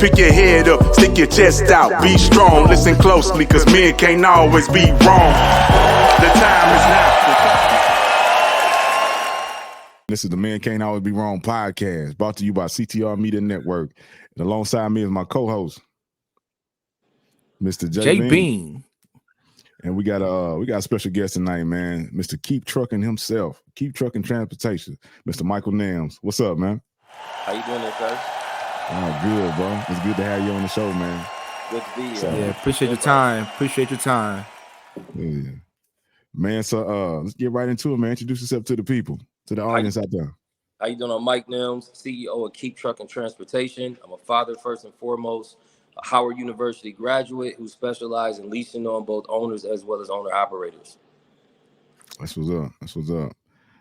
Pick your head up, stick your chest out, be strong. Listen closely, cause men can't always be wrong. The time is now. This is the Men Can't Always Be Wrong podcast, brought to you by CTR Media Network. And alongside me is my co-host, Mr. J. Bean. And we got a special guest tonight, man. Mr. Keep Trucking himself. Keep Trucking Transportation. Mr. Michael Nelms. What's up, man? How you doing there, sir? Oh, good, bro. It's good to have you on the show, man. Good to be here. So, yeah, appreciate your time. Yeah. Man, so let's get right into it, man. Introduce yourself to the people, to the audience out there. How you doing? I'm Mike Nelms, CEO of Keep Trucking Transportation. I'm a father first and foremost, a Howard University graduate who specializes in leasing on both owners as well as owner operators. That's what's up.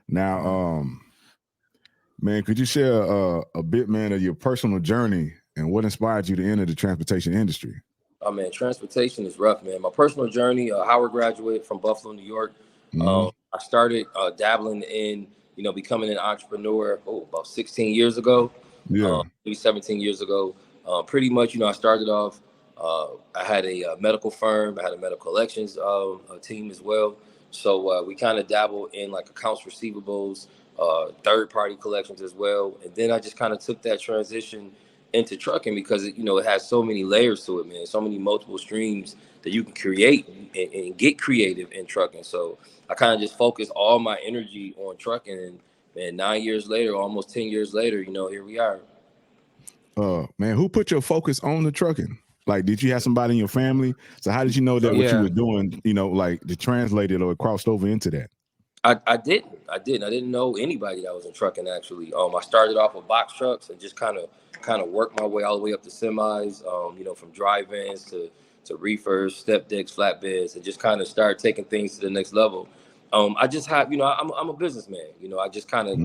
Now, man, could you share a bit, man, of your personal journey and what inspired you to enter the transportation industry? Oh, man, transportation is rough, man. My personal journey, Howard graduate from Buffalo, New York. I started dabbling in, becoming an entrepreneur, about 16 years ago. Yeah. Maybe 17 years ago. Pretty much, I started off, I had a medical firm. I had a medical collections team as well. So we kind of dabbled in like accounts receivables, third-party collections as well. And then I just kind of took that transition into trucking because it has so many layers to it, man. So many multiple streams that you can create and get creative in trucking. So I kind of just focused all my energy on trucking. And 9 years later, almost 10 years later, here we are. Man, who put your focus on the trucking? Like, did you have somebody in your family? So how did you know that what you were doing, like to translate it or crossed over into that? I didn't know anybody that was in trucking, actually. I started off with box trucks and just kind of worked my way all the way up to semis, from dry vans to reefers, step decks, flatbeds, and just kind of start taking things to the next level. I just have, I'm a businessman. I just kind of,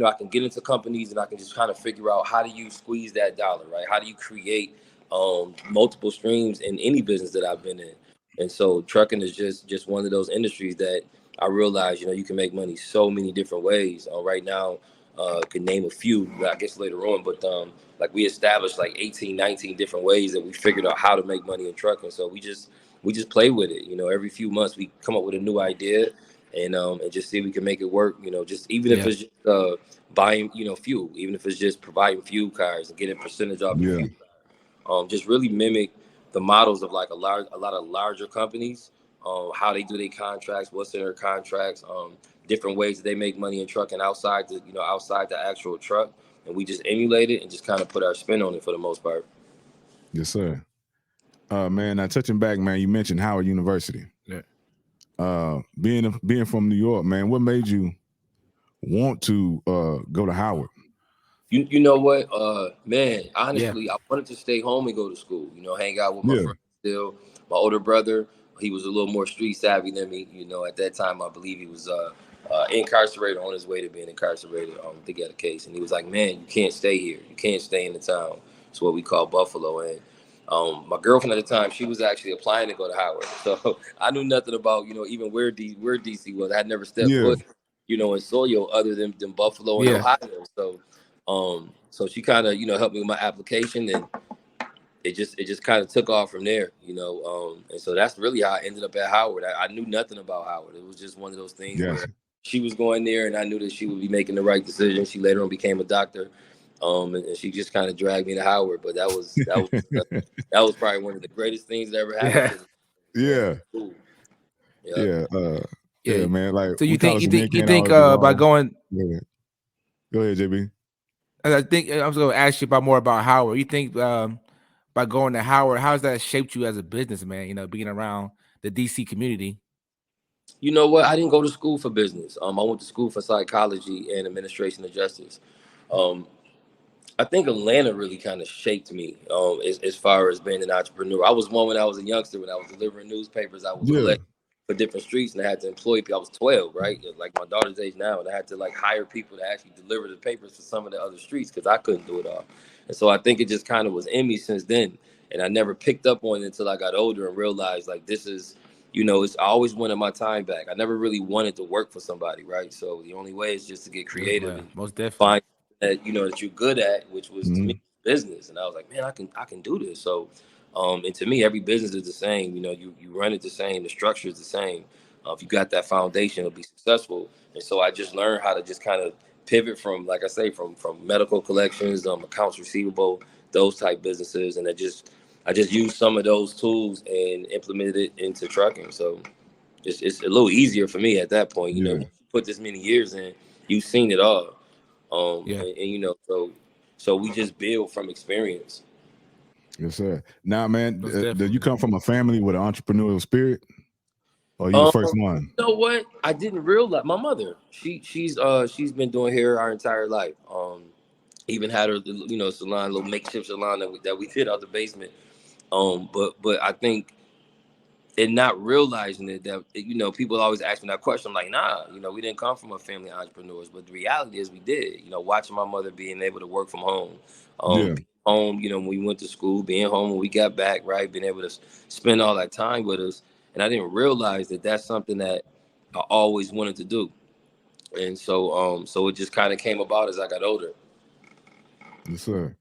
I can get into companies and I can just kind of figure out how do you squeeze that dollar, right? How do you create multiple streams in any business that I've been in? And so trucking is just one of those industries that I realized, you can make money so many different ways. Right now, could name a few, I guess later on, but like we established like 18, 19 different ways that we figured out how to make money in trucking. So we just play with it. Every few months we come up with a new idea and just see if we can make it work. Just even if it's just buying, fuel, even if it's just providing fuel cards and getting a percentage off your fuel card. Just really mimic the models of like a lot of larger companies, how they do their contracts, what's in their contracts, different ways that they make money in trucking outside the actual truck. And we just emulate it and just kind of put our spin on it for the most part. Yes, sir. Man, now touching back, man, you mentioned Howard University. Yeah. Being from New York, man, what made you want to go to Howard? You know what, man, honestly, I wanted to stay home and go to school, hang out with my friends still. My older brother, he was a little more street savvy than me. At that time, I believe he was incarcerated, on his way to being incarcerated. I think he had a case. And he was like, man, you can't stay here. You can't stay in the town. It's what we call Buffalo. And my girlfriend at the time, she was actually applying to go to Howard. So I knew nothing about, even where DC was. I had never stepped foot, in soil other than Buffalo and Ohio. So she kind of, helped me with my application, and it just kind of took off from there, and so that's really how I ended up at Howard. I knew nothing about Howard. It was just one of those things where she was going there and I knew that she would be making the right decision. She later on became a doctor. And she just kind of dragged me to Howard, but that was probably one of the greatest things that ever happened. Yeah, man. Like, so you think by going? Go ahead, JB. I think I was going to ask you more about Howard. You think by going to Howard, how's that shaped you as a businessman? Being around the DC community. You know what? I didn't go to school for business. I went to school for psychology and administration of justice. I think Atlanta really kind of shaped me as far as being an entrepreneur. I was one when I was a youngster, when I was delivering newspapers. I was collecting for different streets, and I had to employ people. I was 12, right? Like my daughter's age now, and I had to like hire people to actually deliver the papers for some of the other streets because I couldn't do it all. And so I think it just kind of was in me since then. And I never picked up on it until I got older and realized like this is, I always wanted my time back. I never really wanted to work for somebody, right? So the only way is just to get creative and most definitely find that, that you're good at, which was to me business. And I was like, man, I can do this. So, and to me, every business is the same. You know, you run it the same. The structure is the same. If you got that foundation, it'll be successful. And so I just learned how to just kind of pivot from, like I say, from medical collections, accounts receivable, those type businesses, and I just used some of those tools and implemented it into trucking. So it's a little easier for me at that point. You know, Yeah. once you put this many years in, you've seen it all. Yeah. And you know, so we just build from experience. Yes, sir. Now, man, Most do you definitely. come from a family with an entrepreneurial spirit, or are you the Um, first one? you know what? I didn't realize my mother. She's been doing hair our entire life. Even had her, you know, salon, little makeshift salon that we did out the basement. But I think and not realizing it that you know people always ask me that question. I'm like, nah, you know, we didn't come from a family of entrepreneurs, but the reality is we did. You know, watching my mother being able to work from home, Yeah. being home, you know, when we went to school, being home when we got back, right, being able to spend all that time with us, and I didn't realize that that's something that I always wanted to do, and so it just kind of came about as I got older. Yes, sir.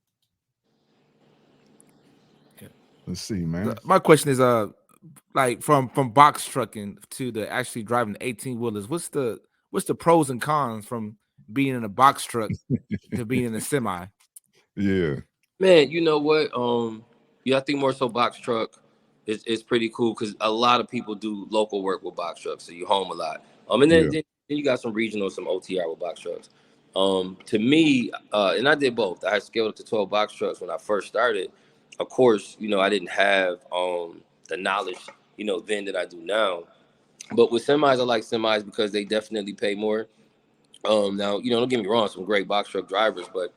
Yeah. Let's see, man. My question is, like from box trucking to the actually driving 18 wheelers, what's the pros and cons from being in a box truck to being in a semi? Yeah. Man, you know what? Yeah, I think more so box truck is pretty cool because a lot of people do local work with box trucks, so you home a lot. And Yeah. then you got some regional, some OTR with box trucks. To me, and I did both. I scaled up to 12 box trucks when I first started. Of course, you know I didn't have the knowledge, you know, then that I do now. But with semis, I like semis because they definitely pay more. Now, you know, don't get me wrong, some great box truck drivers, but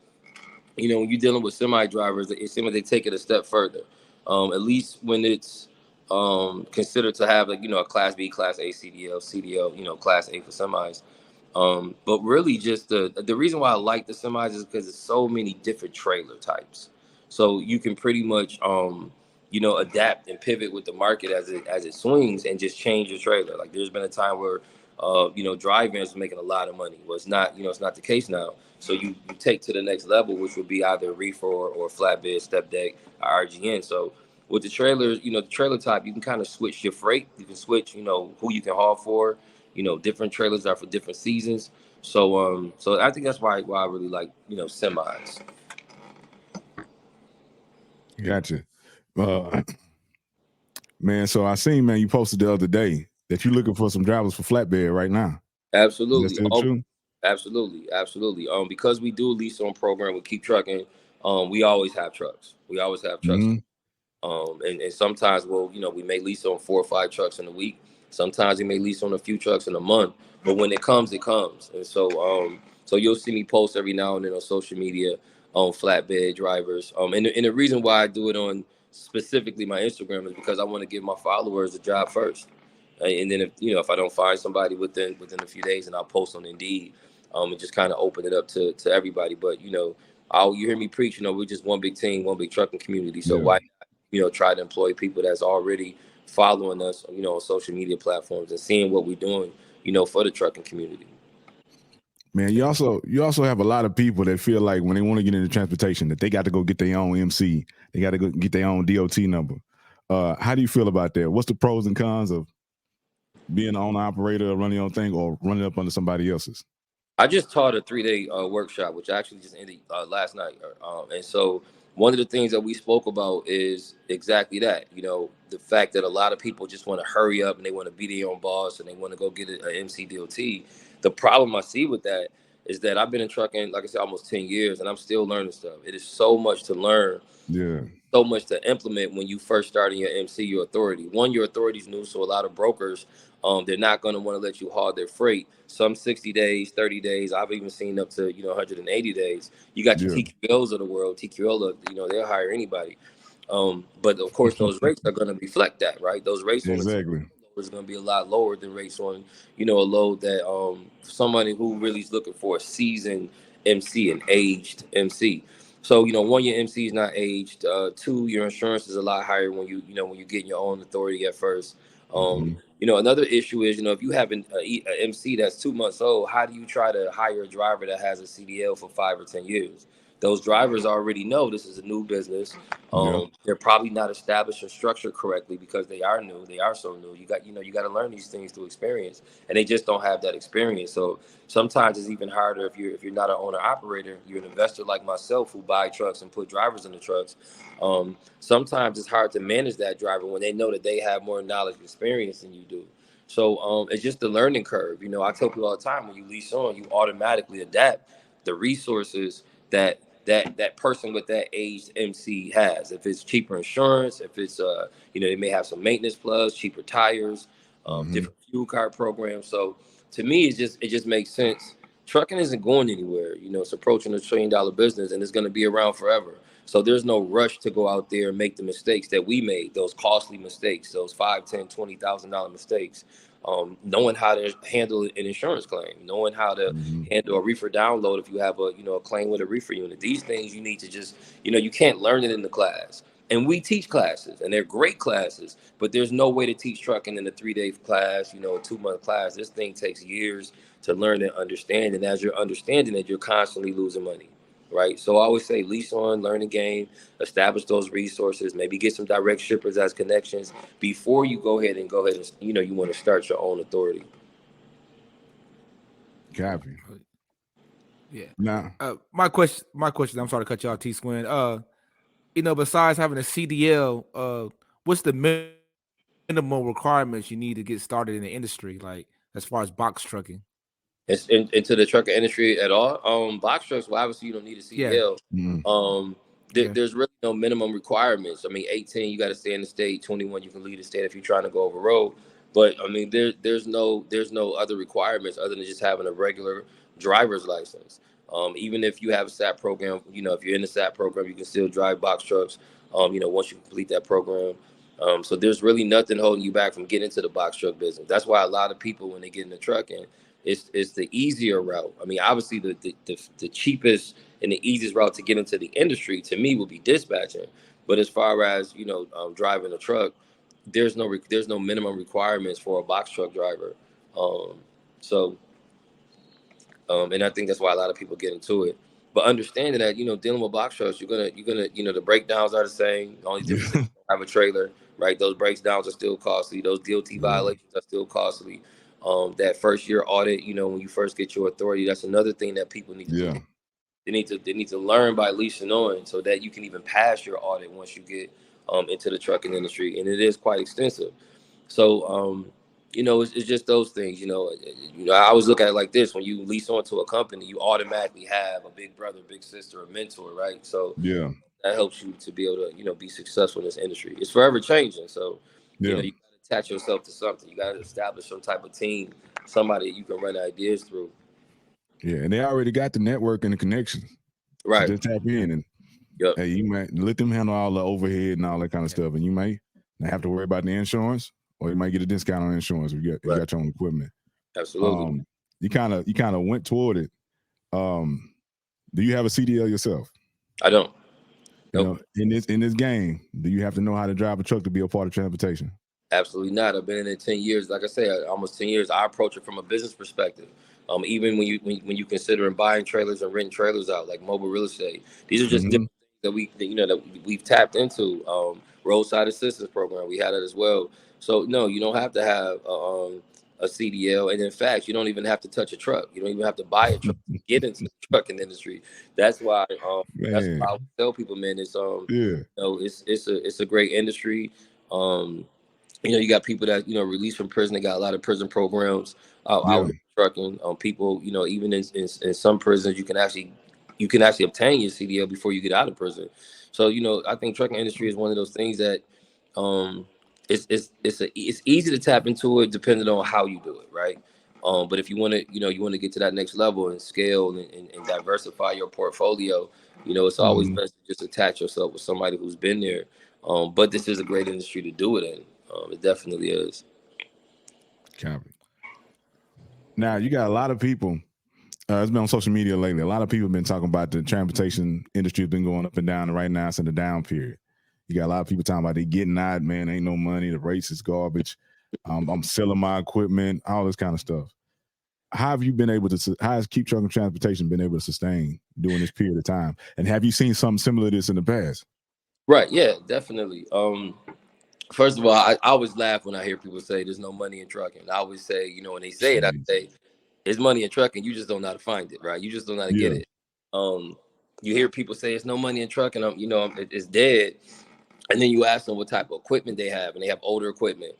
you know, when you're dealing with semi drivers, it seems like they take it a step further. At least when it's considered to have like, you know, a class B, class A, CDL, you know, class A for semis. But really just the reason why I like the semis is because there's so many different trailer types. So you can pretty much you know, adapt and pivot with the market as it swings and just change your trailer. Like there's been a time where you know, drive-ins are making a lot of money. Well, it's not, you know, it's not the case now. So you take to the next level, which would be either reefer or flatbed, step deck, or RGN. So with the trailers, you know, the trailer type, you can kind of switch your freight. You can switch, you know, who you can haul for. You know, different trailers are for different seasons. So I think that's why I really like, you know, semis. Gotcha. Uh, man, so I seen, man, you posted the other day that you're looking for some drivers for flatbed right now. Is that Absolutely. still Oh, true? absolutely. Because we do a lease on program, we keep trucking. We always have trucks. We always have trucks. Hmm. And sometimes you know, we may lease on 4 or 5 trucks in a week. Sometimes we may lease on a few trucks in a month. But when it comes, it comes. And so you'll see me post every now and then on social media on flatbed drivers. And the reason why I do it on specifically my Instagram is because I want to give my followers a job first. And then if you know if I don't find somebody within a few days, and I'll post on Indeed, and just kind of open it up to everybody. But you know, you hear me preach. You know, we're just one big team, one big trucking community. So Yeah. why you know, try to employ people that's already following us, you know, on social media platforms and seeing what we're doing, you know, for the trucking community. Man, you also have a lot of people that feel like when they want to get into transportation that they got to go get their own MC, they got to go get their own DOT number. How do you feel about that? What's the pros and cons of being an owner operator, running your own thing, or running up under somebody else's? I just taught a 3-day workshop, which actually just ended last night. And so one of the things that we spoke about is exactly that. You know, the fact that a lot of people just want to hurry up and they want to be their own boss and they want to go get an MCDOT. The problem I see with that is that I've been in trucking, like I said, almost 10 years, and I'm still learning stuff. It is so much to learn, Yeah. so much to implement when you first start in your MC, your authority. One, your authority is new, so a lot of brokers, they're not going to want to let you haul their freight. Some 60 days, 30 days. I've even seen up to 180 days. You got your Yeah. TQLs of the world. TQL, you know, they'll hire anybody. But of course, those rates are going to reflect that, right? Those rates on the Exactly. is going to be a lot lower than rates on, you know, a load that somebody who really is looking for a seasoned MC, an aged MC. So, you know, one, your MC is not aged. Two, your insurance is a lot higher when you know, when you get your own authority at first. Hmm. You know, another issue is, you know, if you have a MC that's 2 months old, how do you try to hire a driver that has a CDL for 5 or 10 years? those drivers already know this is a new business. They're probably not established and structured correctly because they are new. They are so new. You got to learn these things through experience, and they just don't have that experience. So sometimes it's even harder if you're not an owner operator. You're an investor like myself who buy trucks and put drivers in the trucks. Sometimes it's hard to manage that driver when they know that they have more knowledge and experience than you do. So it's just the learning curve. I tell people all the time, when you lease on, you automatically adapt the resources that person with that aged MC has. If it's cheaper insurance, if it's they may have some maintenance plus, cheaper tires, different fuel card programs. So to me, it just makes sense. Trucking isn't going anywhere. It's approaching $1 trillion business, and it's going to be around forever. So there's no rush to go out there and make the mistakes that we made, those costly mistakes, those $5,000, $10,000, $20,000 mistakes. Knowing how to handle an insurance claim, knowing how to handle a reefer download if you have a claim with a reefer unit. These things you need to just, you can't learn it in the class. And we teach classes, and they're great classes, but there's no way to teach trucking in a 3-day class, a 2-month class. This thing takes years to learn and understand. And as you're understanding it, you're constantly losing money. Right. So I always say lease on, learn the game, establish those resources, maybe get some direct shippers as connections before you go ahead and you want to start your own authority. Copy. Yeah. Nah. My question, I'm sorry to cut you off, T-Squin. Besides having a CDL, what's the minimum requirements you need to get started in the industry, like as far as box trucking? It's into the trucker industry at all. Box trucks, well, obviously you don't need a CDL. Yeah. There's really no minimum requirements. I mean, 18, you got to stay in the state. 21, you can leave the state if you're trying to go over road. But I mean, there's no other requirements other than just having a regular driver's license. Even if you have a SAT program, if you're in the SAT program, you can still drive box trucks. Once you complete that program. So there's really nothing holding you back from getting into the box truck business. That's why a lot of people, when they get in the trucking, it's the easier route. I mean, obviously the cheapest and the easiest route to get into the industry to me would be dispatching. But as far as driving a truck, there's no minimum requirements for a box truck driver. And I think that's why a lot of people get into it. But understanding that dealing with box trucks, you're gonna the breakdowns are the same. The only difference is you have a trailer, right? Those breakdowns are still costly. Those DOT violations are still costly. That first year audit, when you first get your authority, that's another thing that people need to do. They need to learn by leasing on so that you can even pass your audit once you get into the trucking industry, and it is quite extensive. So it's just those things. I always look at it like this: when you lease onto a company, you automatically have a big brother, big sister, a mentor, right? So that helps you to be able to be successful in this industry. It's forever changing, so you got to attach yourself to something. You got to establish some type of team, somebody you can run ideas through. Yeah, and they already got the network and the connections. Right. So just tap in and hey, you might let them handle all the overhead and all that kind of stuff, and you might not have to worry about the insurance, or you might get a discount on insurance if you got your own equipment. Absolutely. You kind of went toward it. Do you have a CDL yourself? I don't. Nope. In this game, do you have to know how to drive a truck to be a part of transportation? Absolutely not. I've been in it 10 years. Like I say, almost 10 years. I approach it from a business perspective. Even when you consider buying trailers and renting trailers out, like mobile real estate, these are just different things that we've tapped into. Roadside assistance program, we had it as well. So no, you don't have to have a CDL, and in fact, you don't even have to touch a truck. You don't even have to buy a truck to get into the trucking industry. That's why I would tell people, man, it's it's a great industry. You got people that released from prison. They got a lot of prison programs out in trucking. People, even in some prisons, you can actually obtain your CDL before you get out of prison. So I think trucking industry is one of those things that it's easy to tap into it depending on how you do it, right? But if you want to get to that next level and scale and diversify your portfolio, it's always best to just attach yourself with somebody who's been there. But this is a great industry to do it in. It definitely is. Copy. Now you got a lot of people. It's been on social media lately. A lot of people have been talking about the transportation industry has been going up and down, and right now it's in the down period. You got a lot of people talking about they getting out, man, ain't no money, the race is garbage. I'm selling my equipment, all this kind of stuff. how have you been able to? How has Keep Trucking Transportation been able to sustain during this period of time? And have you seen something similar to this in the past? Right. Yeah, definitely. First of all, I always laugh when I hear people say there's no money in trucking. I always say, when they say it, I Jeez. say it's money in trucking. You just don't know how to find it, right? You just don't know how to get Yeah. it. You hear people say it's no money in trucking. It's dead. And then you ask them what type of equipment they have, and they have older equipment,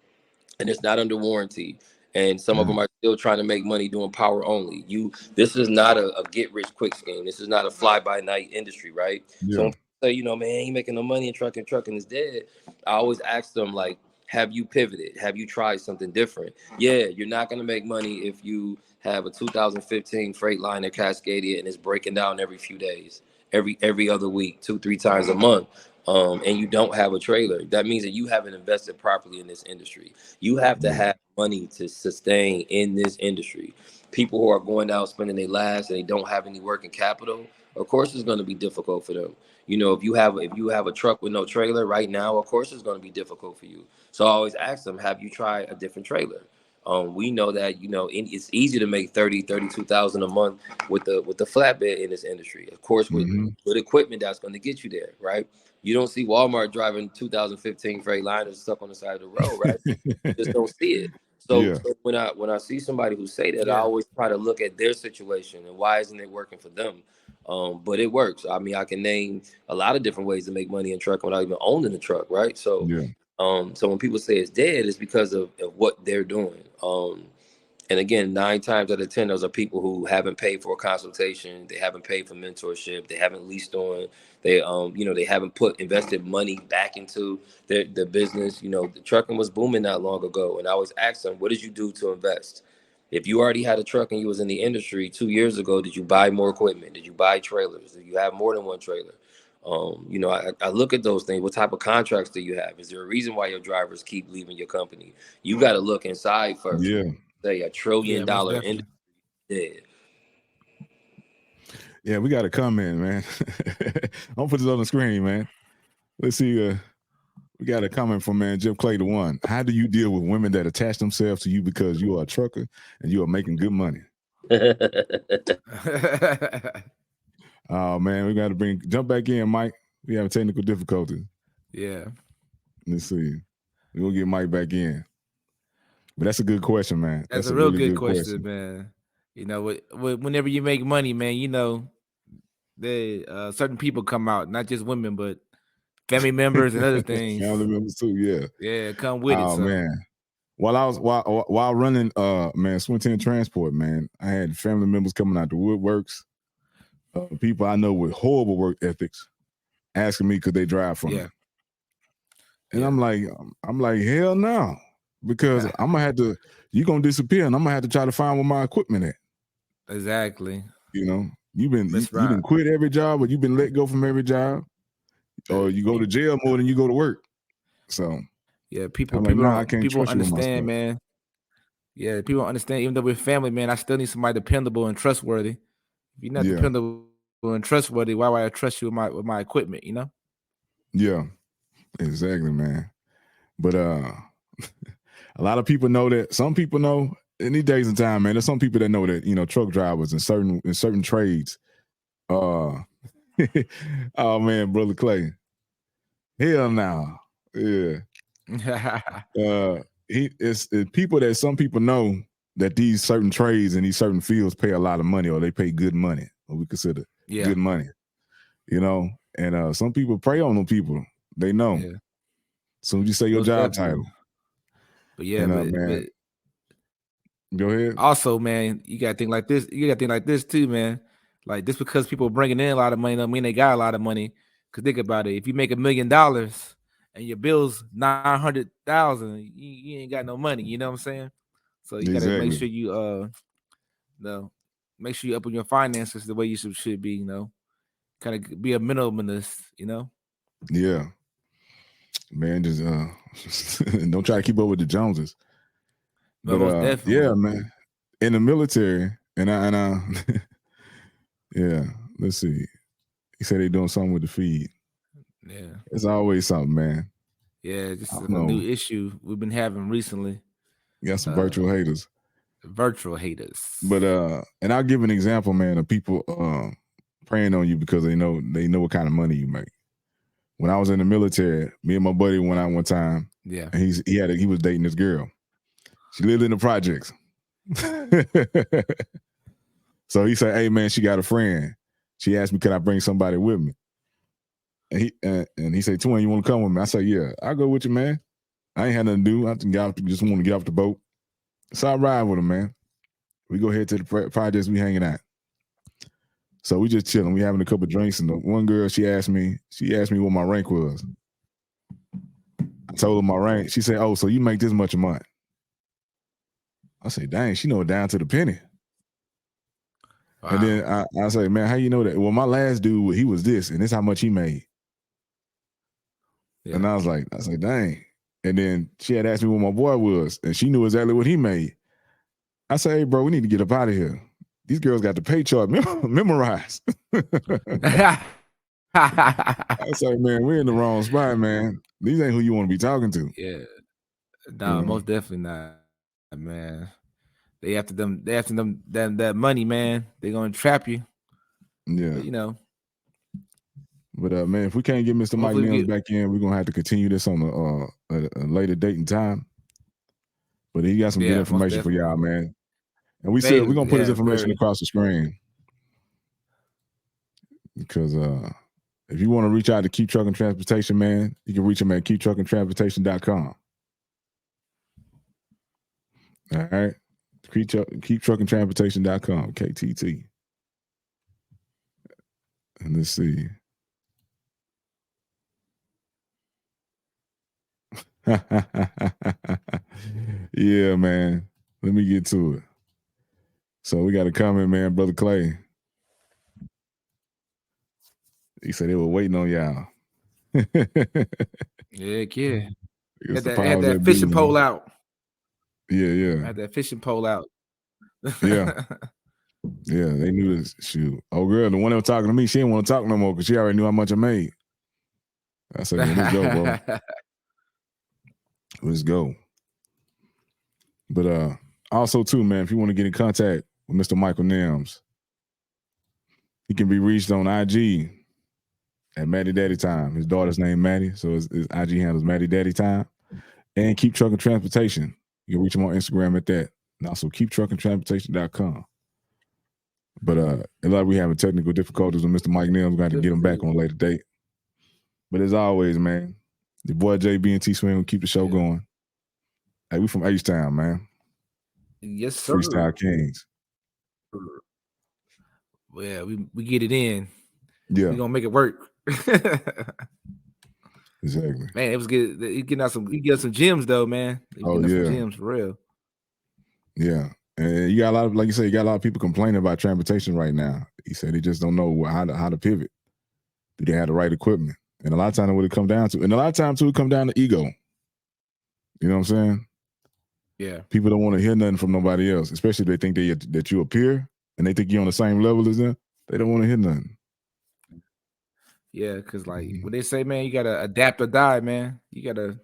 and it's not under warranty. And some of them are still trying to make money doing power only. This is not a get rich quick scheme. This is not a fly by night industry, right? Yeah. So when people say, man, ain't making no money in trucking, trucking is dead. I always ask them, like, have you pivoted? Have you tried something different? Yeah, you're not gonna make money if you have a 2015 Freightliner Cascadia and it's breaking down every few days, every other week, 2-3 times a month. And you don't have a trailer. That means that you haven't invested properly in this industry. You have to have money to sustain in this industry. People who are going out spending their lives and they don't have any working capital, of course it's going to be difficult for them. If you have a truck with no trailer right now, of course it's going to be difficult for you. So I always ask them, have you tried a different trailer? We know that it's easy to make 32,000 a month with the flatbed in this industry. Of course, with good equipment, that's going to get you there, right? You don't see Walmart driving 2015 Freightliners stuck on the side of the road, right? You just don't see it. So when I see somebody who say that, I always try to look at their situation and why isn't it working for them. But it works. I mean, I can name a lot of different ways to make money in truck without even owning a truck, right? So, so when people say it's dead, it's because of what they're doing. And again, 9 times out of 10, those are people who haven't paid for a consultation, they haven't paid for mentorship, they haven't leased on, they they haven't invested money back into their business. The trucking was booming not long ago, and I always ask them, what did you do to invest? If you already had a truck and you was in the industry 2 years ago, did you buy more equipment? Did you buy trailers? Did you have more than one trailer? I look at those things. What type of contracts do you have? Is there a reason why your drivers keep leaving your company? You got to look inside first. Yeah. Say $1 trillion industry dead. Yeah, we got a comment, man. I'll put this on the screen, man. Let's see. We got a comment from man Jim Clay the one. How do you deal with women that attach themselves to you because you are a trucker and you are making good money? Oh man, we got to jump back in, Mike. We have technical difficulties. Yeah. Let's see. We're gonna get Mike back in. But that's a good question, man. That's a real really good question, man. Whenever you make money, man, certain people come out, not just women, but family members and other things. Family members too, yeah. Yeah, come with it. Oh man. While running Swin 10 Transport, man, I had family members coming out the woodworks, people I know with horrible work ethics, asking me could they drive for me. And I'm like, hell no. Because I'm gonna have to, you're gonna disappear, and I'm gonna have to try to find where my equipment at. Exactly. You've been quit every job, or you've been let go from every job, or you go to jail more than you go to work. So yeah, people understand, man. Yeah, people don't understand. Even though we're family, man, I still need somebody dependable and trustworthy. If you're not dependable and trustworthy, why would I trust you with my equipment? Yeah, exactly, man. But a lot of people know that. Some people know in these days and time, man. There's some people that know that truck drivers in certain trades. Oh man, brother Clay. Hell no. Yeah. It's people that some people know that these certain trades and these certain fields pay a lot of money, or they pay good money, or we consider good money. And some people prey on them people. They know. Yeah. So you say your job title. But yeah, man. Go ahead. Also, man, you gotta think like this. You gotta think like this too, man. Like just because people are bringing in a lot of money don't mean they got a lot of money. Cause think about it. If you make $1 million and your bill's 900,000, you ain't got no money. You know what I'm saying? So you gotta make sure you make sure you up on your finances the way you should be. Kind of be a minimalist. Yeah. Man, just don't try to keep up with the Joneses. But definitely. Yeah, man. In the military, and I yeah, let's see. He said they're doing something with the feed. Yeah. It's always something, man. Yeah, just a new issue we've been having recently. You got some virtual haters. Virtual haters. But and I'll give an example, man, of people preying on you because they know what kind of money you make. When I was in the military, me and my buddy went out one time. Yeah. And he was dating this girl. She lived in the projects. So he said, "Hey man, she got a friend. She asked me, could I bring somebody with me?" And he said, "Twin, you want to come with me?" I said, "Yeah, I'll go with you, man. I ain't had nothing to do. I just want to get off the boat." So I ride with him, man. We go head to the projects. We hanging out. So we just chilling. We having a couple of drinks, and the one girl, she asked me what my rank was. I told her my rank. She said, "Oh, so you make this much a month?" I said, "Dang, she know it down to the penny." Wow. And then I say, "Man, how you know that?" "Well, my last dude, he was this, and this how much he made." Yeah. And I was like, "Dang." And then she had asked me what my boy was, and she knew exactly what he made. I said, "Hey, bro, we need to get up out of here. These girls got the pay chart memorized." I said, "Man, we're in the wrong spot, man. These ain't who you want to be talking to." Yeah. No, most definitely not, man. They after them that money, man. They're gonna trap you. Yeah. But, you know. But man, if we can't get Mr. Mike Nelms back in, we're gonna have to continue this on a later date and time. But he got some good information for y'all, man. And we're gonna put his information across the screen. Because if you want to reach out to Keep Trucking Transportation, man, you can reach him at keeptruckingtransportation.com. All right. Keeptruckingtransportation.com, KTT. And let's see. Yeah, man. Let me get to it. So we got a comment, man, Brother Clay. He said they were waiting on y'all. Yeah. Had had that fishing pole out. Yeah. Had that fishing pole out. Yeah. Yeah, they knew this. Shoot. Oh, girl, the one that was talking to me, she didn't want to talk no more because she already knew how much I made. I said, well, let's go, bro. Let's go. But also, too, man, if you want to get in contact with Mr. Michael Nelms, he can be reached on IG at Maddie Daddy Time. His daughter's name Maddie, so his IG handle is Maddie Daddy Time. And Keep Trucking Transportation. You can reach him on Instagram at that. And also keeptruckingtransportation.com. But a lot of we having technical difficulties with Mr. Mike Nelms. Got to get him back on a later date. But as always, man, your boy JB and T Swing will keep the show going. Hey, we from H-Town, man. Yes, sir. Freestyle Kings. Well, we get it in. Yeah. We're gonna make it work. Exactly. Man, it was good. He getting us some gems though, man. Some gems for real. Yeah. And you got a lot of, like you said, you got a lot of people complaining about transportation right now. He said they just don't know how to pivot. Do they have the right equipment? And a lot of times what it come down to, and a lot of times too, it come down to ego. You know what I'm saying? Yeah. People don't want to hear nothing from nobody else, especially if they think that you're a peer and they think you're on the same level as them. They don't want to hear nothing. Yeah, because like when they say, man, you gotta adapt or die, man. You gotta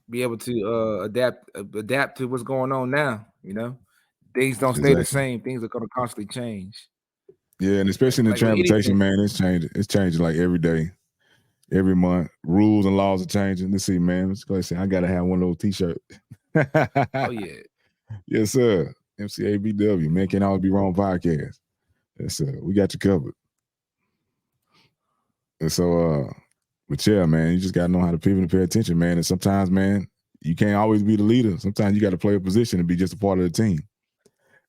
be able to adapt to what's going on now. You know, things don't stay the same. Things are gonna constantly change. Yeah, and especially in the transportation, man, it's changing. It's changing like every day, every month. Rules and laws are changing. Let's see, man. Let's go say I gotta have one of those T-shirts. Oh yeah. Yes, sir. MCABW, man, Can't Always Be Wrong podcast. Yes, sir. We got you covered. And so, but yeah, man, you just gotta know how to pivot and pay attention, man. And sometimes, man, you can't always be the leader. Sometimes you got to play a position and be just a part of the team.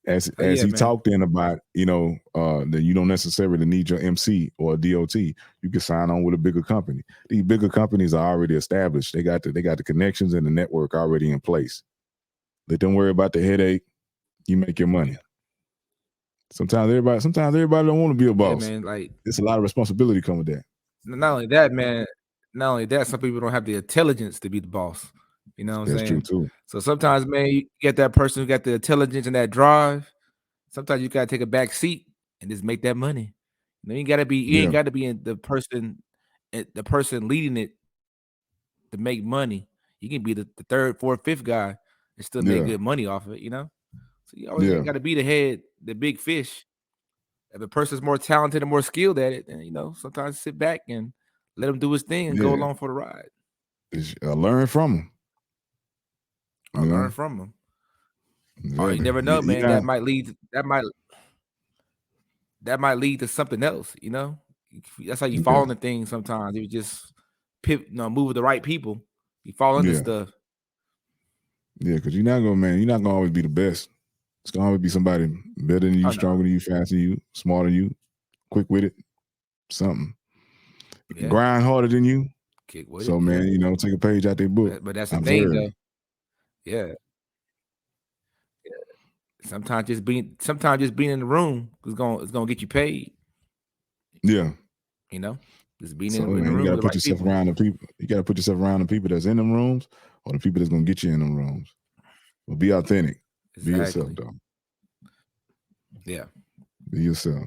As he talked in about, that you don't necessarily need your MC or a DOT. You can sign on with a bigger company. These bigger companies are already established. They got the connections and the network already in place. Let them worry about the headache. You make your money. Sometimes everybody don't want to be a boss. Yeah, man, like it's a lot of responsibility coming with that. Not only that, man. Not only that, some people don't have the intelligence to be the boss. You know what I'm saying? That's true too. So sometimes, man, you get that person who got the intelligence and that drive. Sometimes you gotta take a back seat and just make that money. You ain't gotta be in the person leading it to make money. You can be the third, fourth, fifth guy and still make good money off of it, you know? So you always got to be the head, the big fish. If a person's more talented and more skilled at it, then sometimes sit back and let him do his thing and go along for the ride. Learn from him. Learn from him. Exactly. Oh, you never know, man. That might lead to something else. That's how you fall into things sometimes. You just move with the right people. You fall into stuff. Yeah, because you're not gonna always be the best. It's gonna always be somebody better than you, stronger than you, faster than you, smarter than you, quick with it, something. Grind harder than you. Kick with it, man, take a page out their book. But that's the thing, though. Yeah. Sometimes just being in the room is gonna get you paid. Yeah. Just being in the room. You gotta put yourself around the people. You gotta put yourself around the people that's in them rooms or the people that's gonna get you in them rooms. But be authentic. Exactly. Be yourself, though. Yeah. Be yourself.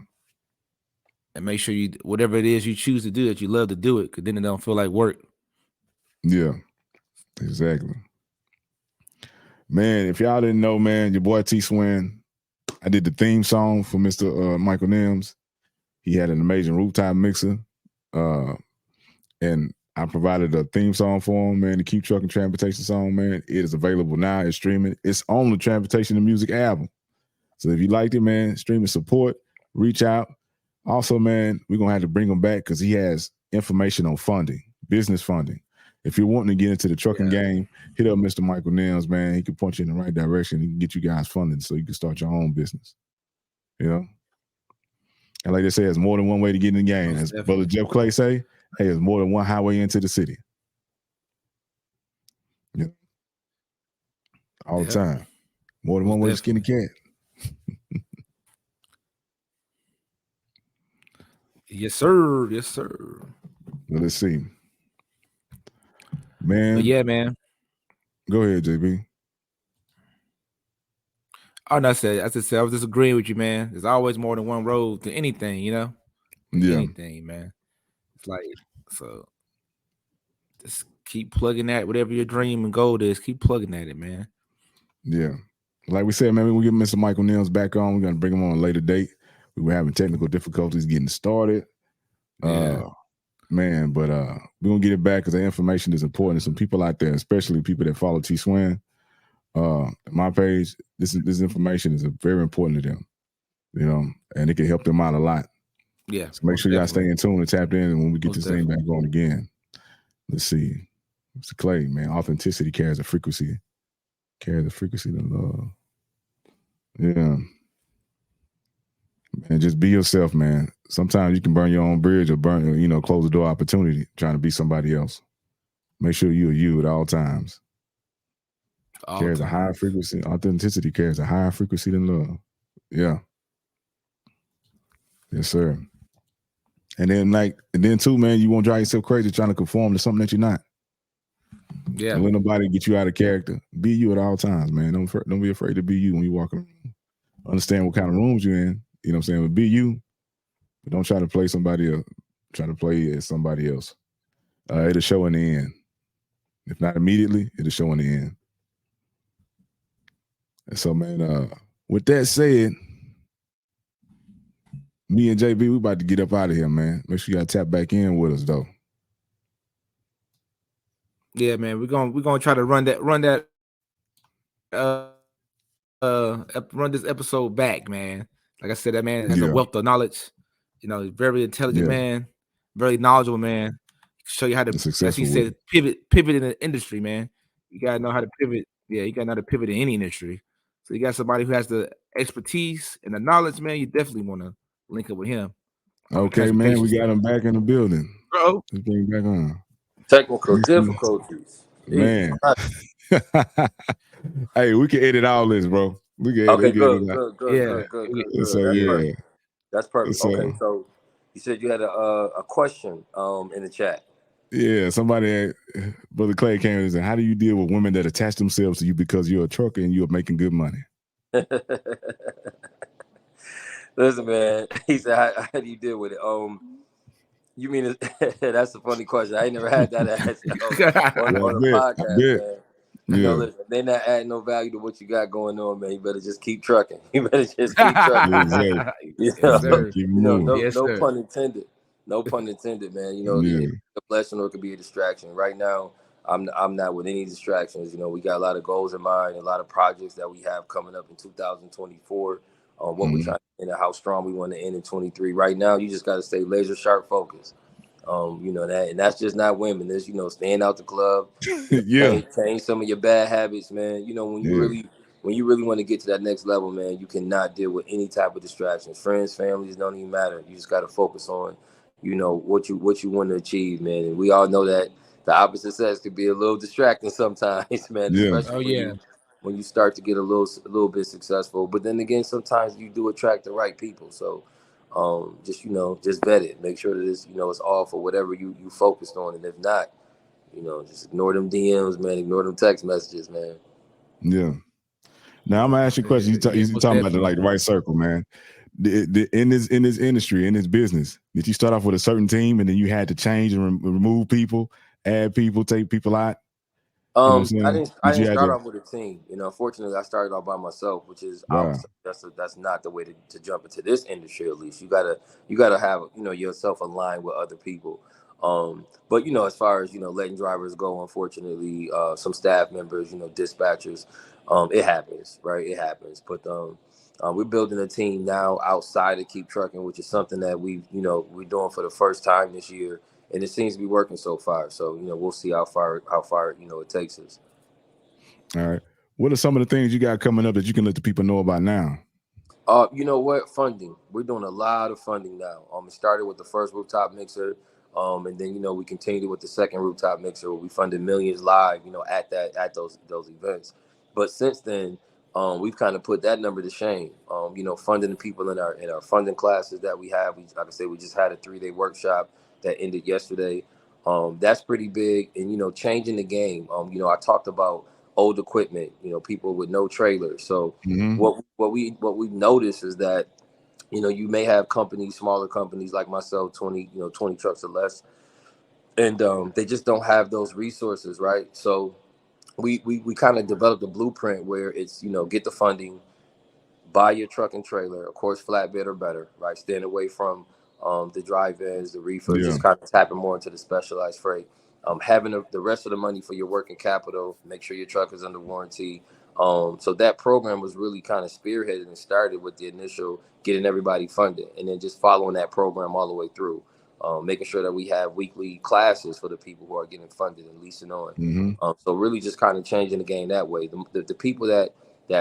And make sure whatever it is you choose to do, that you love to do it, because then it don't feel like work. Yeah. Exactly. Man, if y'all didn't know, man, your boy T Swin, I did the theme song for Mr. Michael Nelms. He had an amazing rooftop mixer. And I provided a theme song for him, man, the Keep Trucking Transportation song, man. It is available now. It's streaming. It's on the Transportation and Music album. So if you liked it, man, stream and support, reach out. Also, man, we're going to have to bring him back because he has information on funding, business funding. If you're wanting to get into the trucking game, hit up Mr. Michael Nelms, man. He can point you in the right direction. He can get you guys funding so you can start your own business. And like they say, there's more than one way to get in the game. As Brother Jeff Clay say, hey, there's more than one highway into the city. Yeah. All the time. More than one way to skin a cat. Yes, sir. Yes, sir. Well, let's see. Man. But yeah, man. Go ahead, JB. Oh, no, I was just agreeing with you, man. There's always more than one road to anything, Yeah. Anything, man. It's like, so just keep plugging at whatever your dream and goal is. Keep plugging at it, man. Yeah. Like we said, man, we'll get Mr. Michael Nelms back on. We're going to bring him on a later date. We were having technical difficulties getting started. Man, but we're going to get it back because the information is important. There's some people out there, especially people that follow T Swin. My page, this information is very important to them, and it can help them out a lot. Yeah. So make sure y'all stay in tune and tapped in. And when we get this thing back on again, let's see. Mr. Clay, man, authenticity carries a frequency. Carries a frequency to love. Yeah. And just be yourself, man. Sometimes you can burn your own bridge or close the door opportunity trying to be somebody else. Make sure you're you at all times. Carries a higher frequency. Authenticity carries a higher frequency than love. Yeah. Yes, sir. And then too, man, you won't drive yourself crazy trying to conform to something that you're not. Yeah. Don't let nobody get you out of character. Be you at all times, man. Don't be afraid to be you when you walk around. Understand what kind of rooms you're in. You know what I'm saying? But be you. But don't try to play somebody else. Try to play as somebody else. It'll show in the end. If not immediately, it'll show in the end. And so, man, with that said, me and JB, we about to get up out of here, man. Make sure y'all tap back in with us, though. Yeah, man, we're gonna try to run this episode back, man. Like I said, that man has a wealth of knowledge. Very intelligent man, very knowledgeable man. Show you how to, as he said, pivot in the industry, man. You gotta know how to pivot. Yeah, you gotta know how to pivot in any industry. So you got somebody who has the expertise and the knowledge, man. You definitely want to link up with him. Okay, man, we got him back in the building. Bro, let's bring him back on. Technical difficulties, man. Hey, we can edit all this, bro. We can good. So yeah, that's perfect. Okay, so you said you had a question in the chat. Yeah, somebody, Brother Clay came and said, how do you deal with women that attach themselves to you because you're a trucker and you're making good money? Listen, man, he said, how do you deal with it? You mean that's a funny question. I ain't never had that asked on the podcast, man. Yeah. Listen, they're not adding no value to what you got going on, man. You better just keep trucking. You better just keep trucking. Exactly. You Yes, know, Exactly. sir. Keep moving. no, Yes, no sir. pun intended. No pun intended, man. It Yeah. can be a blessing or it could be a distraction. Right now, I'm not with any distractions. We got a lot of goals in mind, a lot of projects that we have coming up in 2024. What we Mhm. trying to end and how strong we want to end in 23. Right now, you just got to stay laser sharp focused. And that's just not women. There's staying out the club, Yeah. change some of your bad habits, man. Yeah. When you really want to get to that next level, man, you cannot deal with any type of distractions. Friends, families don't even matter. You just got to focus on, what you want to achieve, man. And we all know that the opposite sex could be a little distracting sometimes, man. Yeah. Especially Oh yeah. when you start to get a little bit successful. But then again, sometimes you do attract the right people. So just vet it. Make sure that it's all for whatever you focused on. And if not, just ignore them DMs, man. Ignore them text messages, man. Yeah. Now I'm gonna ask you a question. Yeah, You most talking about definitely. the right circle, man. In this industry, in this business, did you start off with a certain team and then you had to change and remove people, add people, take people out? You know what I'm I saying? didn't I Did you didn't have start to? off with a team. Unfortunately, I started off by myself, which is Wow. obviously that's not the way to jump into this industry. At least you gotta have yourself aligned with other people. But as far as letting drivers go, unfortunately, some staff members, dispatchers, it happens, right? It happens. But we're building a team now outside of Keep Trucking, which is something that we're doing for the first time this year, and it seems to be working so far. So we'll see how far it takes us. All right. What are some of the things you got coming up that you can let the people know about now? You know what? Funding. We're doing a lot of funding now. It started with the first rooftop mixer, and then we continued with the second rooftop mixer. Where we funded millions live, at those events. But since then, we've kind of put that number to shame. Funding the people in our funding classes that we have. Like I said, we just had a 3-day workshop that ended yesterday. That's pretty big, and changing the game. I talked about old equipment. People with no trailers. So Mm-hmm. what we noticed is that you may have companies, smaller companies like myself, 20 trucks or less, and they just don't have those resources, right? So we kind of developed a blueprint where it's get the funding, buy your truck and trailer, of course, flatbed or better, right? Staying away from the drive-ins, the reefers, Yeah. just kind of tapping more into the specialized freight. Having the rest of the money for your working capital, make sure your truck is under warranty. So that program was really kind of spearheaded and started with the initial getting everybody funded, and then just following that program all the way through, making sure that we have weekly classes for the people who are getting funded and leasing on. Mm-hmm. So really just kind of changing the game that way. The people that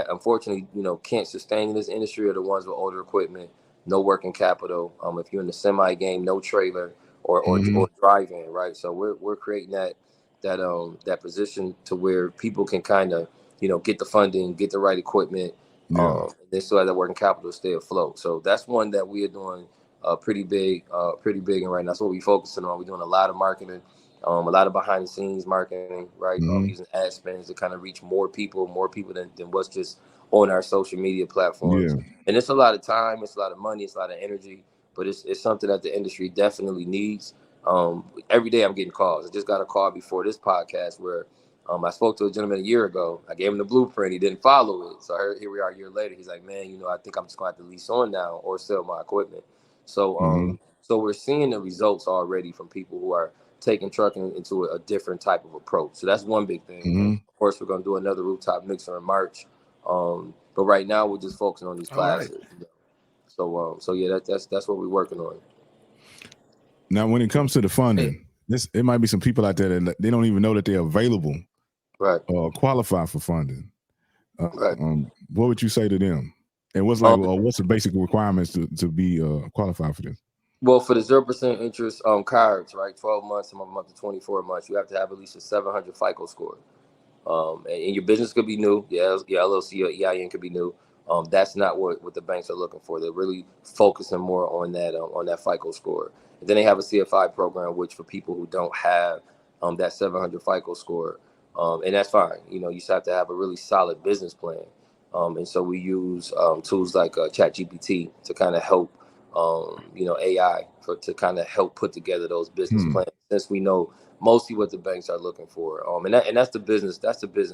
unfortunately, can't sustain in this industry are the ones with older equipment, no working capital. If you're in the semi game, no trailer Mm-hmm. or drive-in, right? So we're creating that position to where people can kind of, get the funding, get the right equipment, Yeah. and then still have that working capital to stay afloat. So that's one that we are doing pretty big, and right now that's what we're focusing on. We're doing a lot of marketing, a lot of behind the scenes marketing, right? Mm-hmm. Using ad spends to kind of reach more people than what's just on our social media platforms. Yeah. And it's a lot of time, it's a lot of money, it's a lot of energy, but it's something that the industry definitely needs. Every day I'm getting calls. I just got a call before this podcast where I spoke to a gentleman a year ago. I gave him the blueprint. He didn't follow it. So here we are a year later. He's like, man, I think I'm just going to have to lease on now or sell my equipment. So Mm-hmm. so we're seeing the results already from people who are taking trucking into a different type of approach. So that's one big thing. Mm-hmm. Of course, we're going to do another rooftop mixer in March. But right now we're just focusing on these All right. classes. So yeah, that's what we're working on. Now, when it comes to the Hey, funding, it might be some people out there that they don't even know that they're available Right, or qualify for funding. right. What would you say to them? And Um, what's the basic requirements to be qualified for this? well, for the 0% interest cards, right, 12 months, some of them up to 24 months, you have to have at least a 700 FICO score. And your business could be new. Your LLC or EIN could be new. That's not what the banks are looking for. They're really focusing more on that FICO score. And then they have a CFI program, which for people who don't have that 700 FICO score, and that's fine. You just have to have a really solid business plan. And so we use tools like ChatGPT to kind of help, AI to kind of help put together those business Hmm. plans. Since we know mostly what the banks are looking for. And that's the business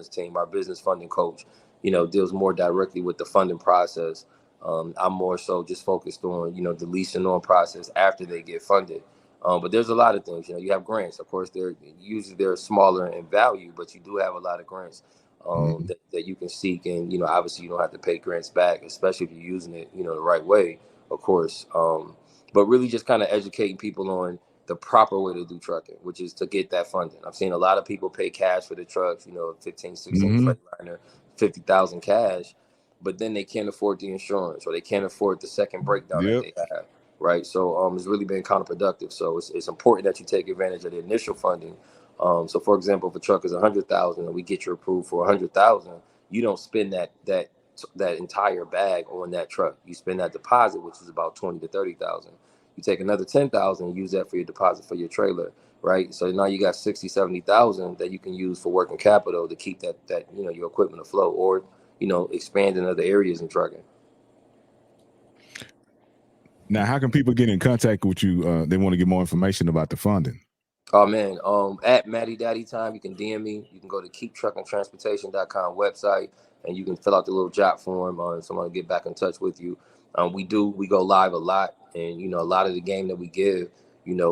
team. Our business funding coach, deals more directly with the funding process. I'm more so just focused on, the leasing on process after they get funded. But there's a lot of things. You have grants. Of course, they're smaller in value, but you do have a lot of grants that you can seek. And, obviously you don't have to pay grants back, especially if you're using it, the right way, of course. But really just kind of educating people on the proper way to do trucking, which is to get that funding. I've seen a lot of people pay cash for the trucks, 15, 16 Freightliner, 50,000 cash, but then they can't afford the insurance or they can't afford the second breakdown that they have. Right. So it's really been counterproductive. So it's important that you take advantage of the initial funding. So for example, if a truck is 100,000 and we get you approved for 100,000, you don't spend that entire bag on that truck. You spend that deposit, which is about 20 to 30,000. You take another 10,000 and use that for your deposit for your trailer. Right. So now you got 60, 70,000 that you can use for working capital to keep that your equipment afloat or, expand in other areas in trucking. Now, how can people get in contact with you? They want to get more information about the funding. Oh man, at Matty Daddy Time, you can DM me. You can go to keeptruckandtransportation.com website, and you can fill out the little job form. Someone will get back in touch with you. We go live a lot, and a lot of the game that we give,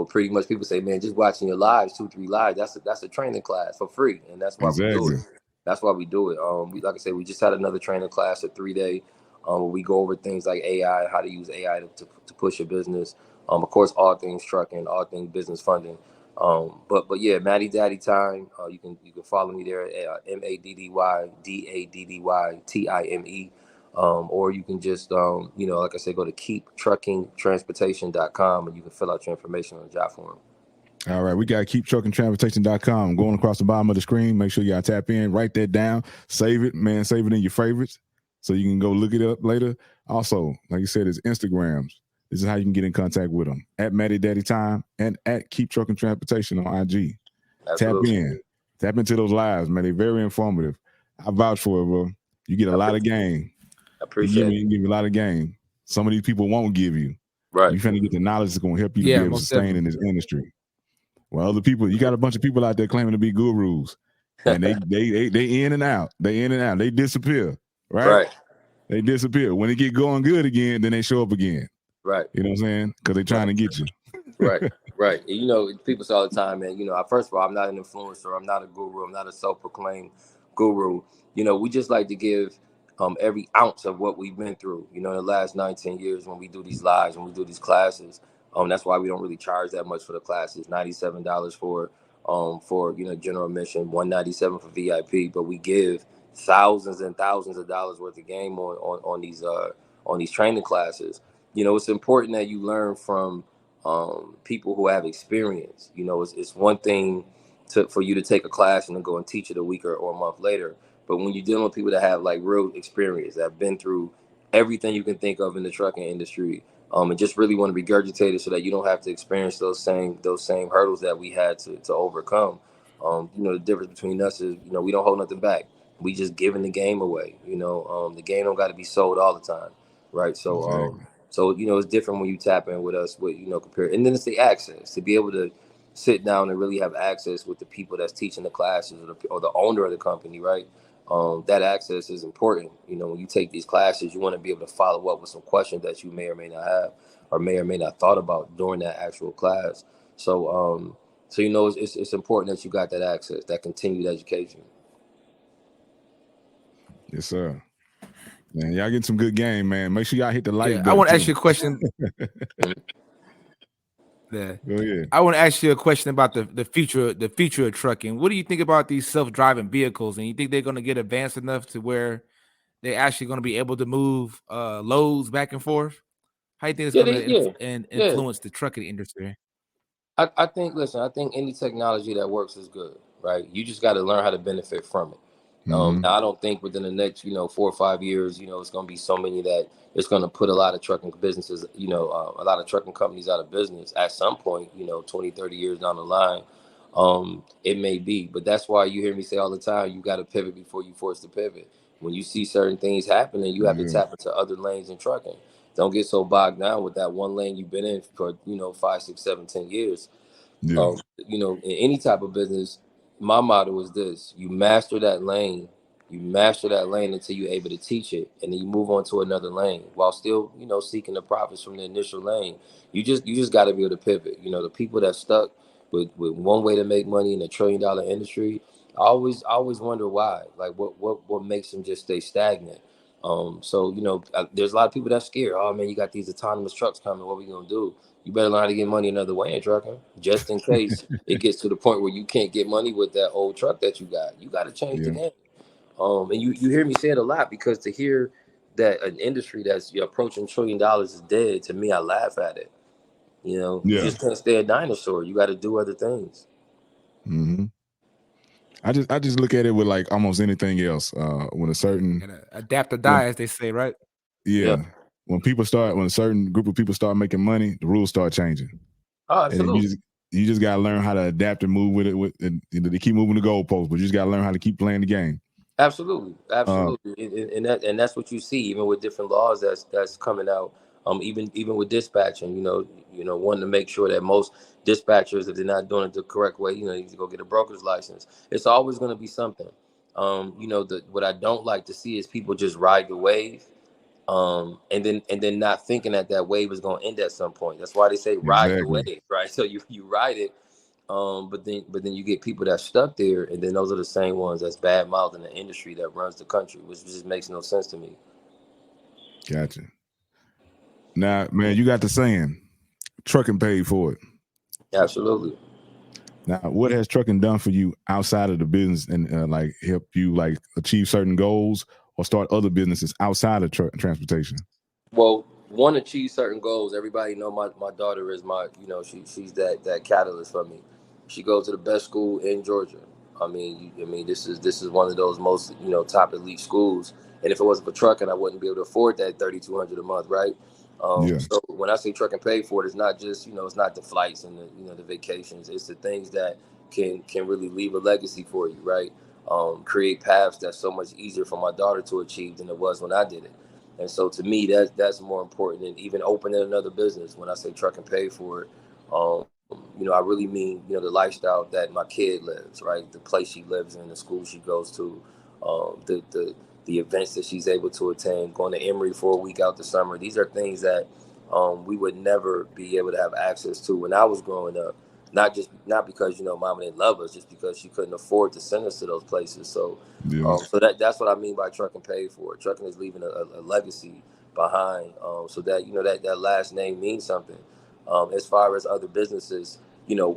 pretty much people say, man, just watching your lives, 2-3 lives, that's a training class for free, and that's why we do it. That's why we do it. Like I said, we just had another training class, a 3-day. Where we go over things like AI, how to use AI to push your business. Of course, all things trucking, all things business funding. But yeah, Matty Daddy Time. You can follow me there at MADDYDADDYTIME. Or you can just like I said, go to keeptruckingtransportation.com and you can fill out your information on the job form. All right, we got keeptruckingtransportation.com going across the bottom of the screen. Make sure y'all tap in, write that down, save it, man, save it in your favorites so you can go look it up later. Also, like you said, it's Instagrams. This is how you can get in contact with them at Matty Daddy Time and at Keep Trucking Transportation on IG. Absolutely. Tap into those lives, man. They're very informative. I vouch for it, bro. You get a lot of game. I appreciate it. You give me a lot of game. Some of these people won't give you. Right. You're trying to get the knowledge that's going to help you to be able to sustain in this industry. Well, other people, you got a bunch of people out there claiming to be gurus, and they in and out. They disappear, right? They disappear. When they get going good again, then they show up again. Right. You know what I'm saying? Because they're trying to get you. Right. People say all the time, man, first of all, I'm not an influencer. I'm not a guru. I'm not a self-proclaimed guru. We just like to give every ounce of what we've been through, in the last 19 years when we do these lives, when we do these classes. That's why we don't really charge that much for the classes. $97 for general admission, $197 for VIP, but we give thousands and thousands of dollars worth of game on these training classes. It's important that you learn from people who have experience. It's one thing for you to take a class and then go and teach it a week or a month later. But when you're dealing with people that have like real experience, that have been through everything you can think of in the trucking industry, and just really want to regurgitate it so that you don't have to experience those same hurdles that we had to overcome. The difference between us is, we don't hold nothing back. We just giving the game away. The game don't got to be sold all the time, right? So, it's different when you tap in with us, compared. And then it's the access to be able to sit down and really have access with the people that's teaching the classes or the owner of the company, right? That access is important. When you take these classes, you want to be able to follow up with some questions that you may or may not have or may not thought about during that actual class. So, it's important that you got that access, that continued education. Yes, sir. Man, y'all get some good game, man. Make sure y'all hit the like button. I want to ask you a question. Go ahead. I want to ask you a question about the future of trucking. What do you think about these self-driving vehicles? And you think they're going to get advanced enough to where they're actually going to be able to move loads back and forth? How do you think it's going to influence the trucking industry? I think any technology that works is good, right? You just got to learn how to benefit from it. Now, I don't think within the next, 4 or 5 years, it's going to be so many that it's going to put a lot of trucking businesses, a lot of trucking companies out of business at some point, 20, 30 years down the line. It may be, but that's why you hear me say all the time, you got to pivot before you force to pivot. When you see certain things happening, you have to tap into other lanes in trucking. Don't get so bogged down with that one lane you've been in for, 5, 6, 7, 10 years. Yeah. You know, in any type of business, my motto is this: you master that lane. You master that lane until you're able to teach it, and then you move on to another lane while still, you know, seeking the profits from the initial lane. You just got to be able to pivot. You know, the people that stuck with one way to make money in a $1 trillion industry, I always wonder why. Like, what makes them just stay stagnant? So you know, there's a lot of people that's scared. Oh man, you got these autonomous trucks coming. What are we gonna do? You better learn how to get money another way in trucking, just in case it gets to the point where you can't get money with that old truck that you got. You got to change the Yeah. game. And you hear me say it a lot, because to hear that an industry that's approaching $1 trillion is dead, to me, I laugh at it. You know, you Yeah. just can't stay a dinosaur. You got to do other things. Mm-hmm. I just look at it with like almost anything else. When a certain And adapt or when die, as they say, right? Yeah. yeah, when a certain group of people start making money, the rules start changing, Oh, and then absolutely. you just gotta learn how to adapt and move with it. And they keep moving the goalposts, but you just gotta learn how to keep playing the game. Absolutely, Uh, absolutely, and that's what you see even with different laws that's coming out. Even with dispatching, wanting to make sure that most dispatchers, if they're not doing it the correct way, you need to go get a broker's license. It's always going to be something. What I don't like to see is people just ride the wave, and then not thinking that wave is going to end at some point. That's why they say ride the exactly. wave, right? So you ride it. But then you get people that stuck there, and then those are the same ones that's bad mouthing the industry that runs the country, which just makes no sense to me. Gotcha. Now, man, you got the saying, trucking paid for it. Absolutely. Now, what has trucking done for you outside of the business, and like help you like achieve certain goals or start other businesses outside of transportation? Well, one, achieve certain goals. Everybody know my daughter is she's that catalyst for me. She goes to the best school in Georgia. This is one of those most top elite schools. And if it wasn't for trucking, I wouldn't be able to afford that 3,200 a month, right? Yeah. So when I say trucking paid for it, it's not just it's not the flights and the vacations. It's the things that can really leave a legacy for you, right? Create paths that's so much easier for my daughter to achieve than it was when I did it. And so to me, that's more important than even opening another business. When I say truck and pay for it, I really mean the lifestyle that my kid lives, right? The place she lives in, the school she goes to, the events that she's able to attend, going to Emory for a week out the summer. These are things that we would never be able to have access to when I was growing up. Not because mama didn't love us, just because she couldn't afford to send us to those places. So Yeah. so that's what I mean by trucking paid for. Trucking is leaving a legacy behind, so that that last name means something. As far as other businesses,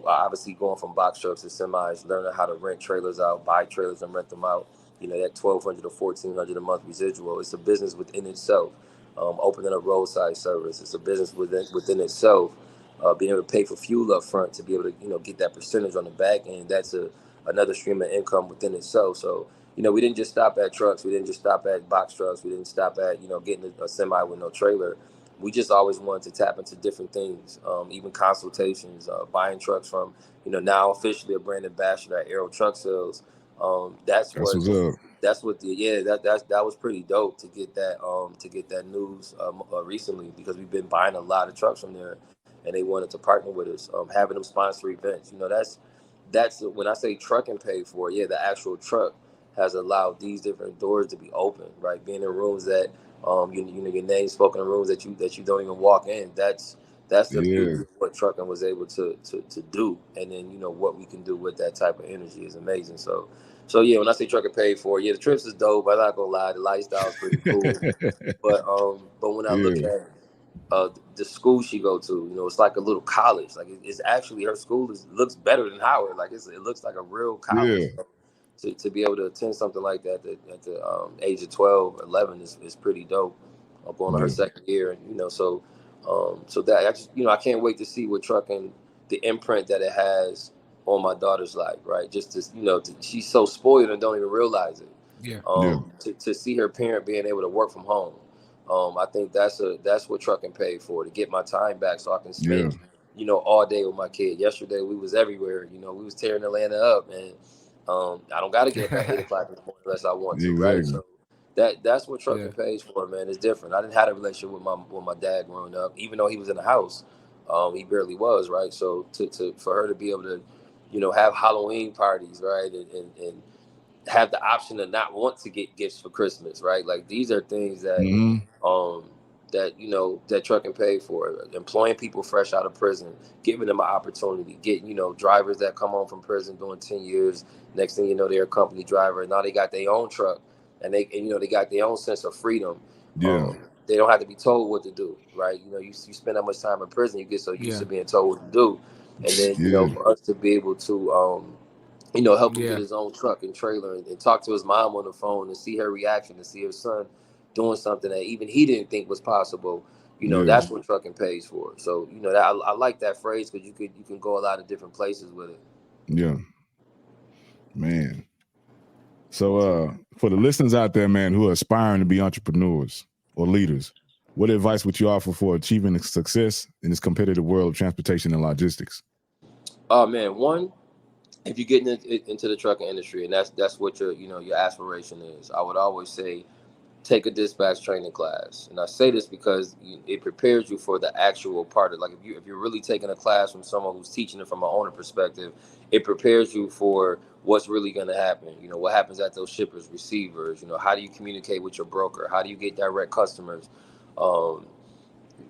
obviously going from box trucks to semis, learning how to rent trailers out, buy trailers and rent them out. That 1,200 or 1,400 a month residual. It's a business within itself. Opening a roadside service, it's a business within itself. Being able to pay for fuel up front to be able to get that percentage on the back end. That's another stream of income within itself. So we didn't just stop at trucks. We didn't just stop at box trucks. We didn't stop at, getting a semi with no trailer. We just always wanted to tap into different things, even consultations, buying trucks from, now officially a brand ambassador at Aero Truck Sales. That's That's what, what's up. that's what that was pretty dope to get that news recently, because we've been buying a lot of trucks from there, and they wanted to partner with us, having them sponsor events. That's when I say truck and pay for it. Yeah, the actual truck has allowed these different doors to be open, right? Being in rooms that your name spoken in rooms that you don't even walk in. That's the beauty Yeah. of what trucking was able to do, and then what we can do with that type of energy is amazing. So yeah, when I say trucking paid for, yeah, the trips is dope. I'm not gonna lie, the lifestyle is pretty cool. But when I look Yeah. at the school she go to, it's like a little college. Like it's actually, her school looks better than Howard. Like it looks like a real college. Yeah. So to be able to attend something like that at the age of 12, 11 is pretty dope. I'm going on her Yeah. second year, and so that I just I can't wait to see what trucking, the imprint that it has on my daughter's life, right? Just to she's so spoiled and don't even realize it. Yeah. Yeah. To see her parent being able to work from home, I think that's what trucking paid for, to get my time back so I can Yeah. spend all day with my kid. Yesterday we was everywhere. We was tearing Atlanta up, and I don't got to get up at 8 o'clock in the morning unless I want to, right? Exactly. So that's what trucking Yeah. pays for, man. It's different. I didn't have a relationship with my dad growing up, even though he was in the house. He barely was, right? So for her to be able to, have Halloween parties, right, and have the option to not want to get gifts for Christmas, right? Like these are things that Mm-hmm. um that trucking paid for. Employing people fresh out of prison, giving them an opportunity, getting, drivers that come home from prison doing 10 years. Next thing you know, they're a company driver. Now they got their own truck and they got their own sense of freedom. Yeah. They don't have to be told what to do, right? You spend that much time in prison, you get so used to being told what to do. And then, Yeah. for us to be able to help him get his own truck and trailer and talk to his mom on the phone and see her reaction, to see his son doing something that even he didn't think was possible. Yeah. That's what trucking pays for. So, that I like that phrase because you can go a lot of different places with it. Yeah. Man. So for the listeners out there, man, who are aspiring to be entrepreneurs or leaders, what advice would you offer for achieving success in this competitive world of transportation and logistics? Oh man, one, if you're getting into the trucking industry and that's what your aspiration is, I would always say take a dispatch training class. And I say this because it prepares you for the actual part of, like, if you're really taking a class from someone who's teaching it from an owner perspective, it prepares you for what's really going to happen. What happens at those shippers, receivers, how do you communicate with your broker? How do you get direct customers? Um,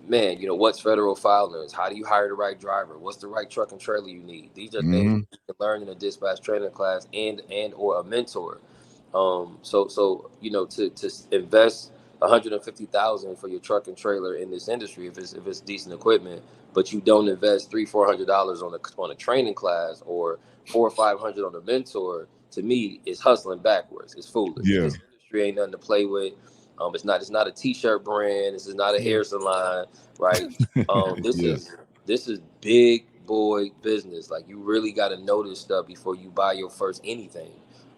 Man, what's federal filings? How do you hire the right driver? What's the right truck and trailer you need? These are things Mm-hmm. you can learn in a dispatch training class and or a mentor. So to invest 150,000 for your truck and trailer in this industry, if it's decent equipment, but you don't invest $300-400 on a training class or 400 or 500 on a mentor, to me, is hustling backwards. It's foolish. Yeah. This industry ain't nothing to play with. It's not a t-shirt brand. This is not a hair salon, right? This Yeah. is big boy business. Like, you really got to know this stuff before you buy your first anything.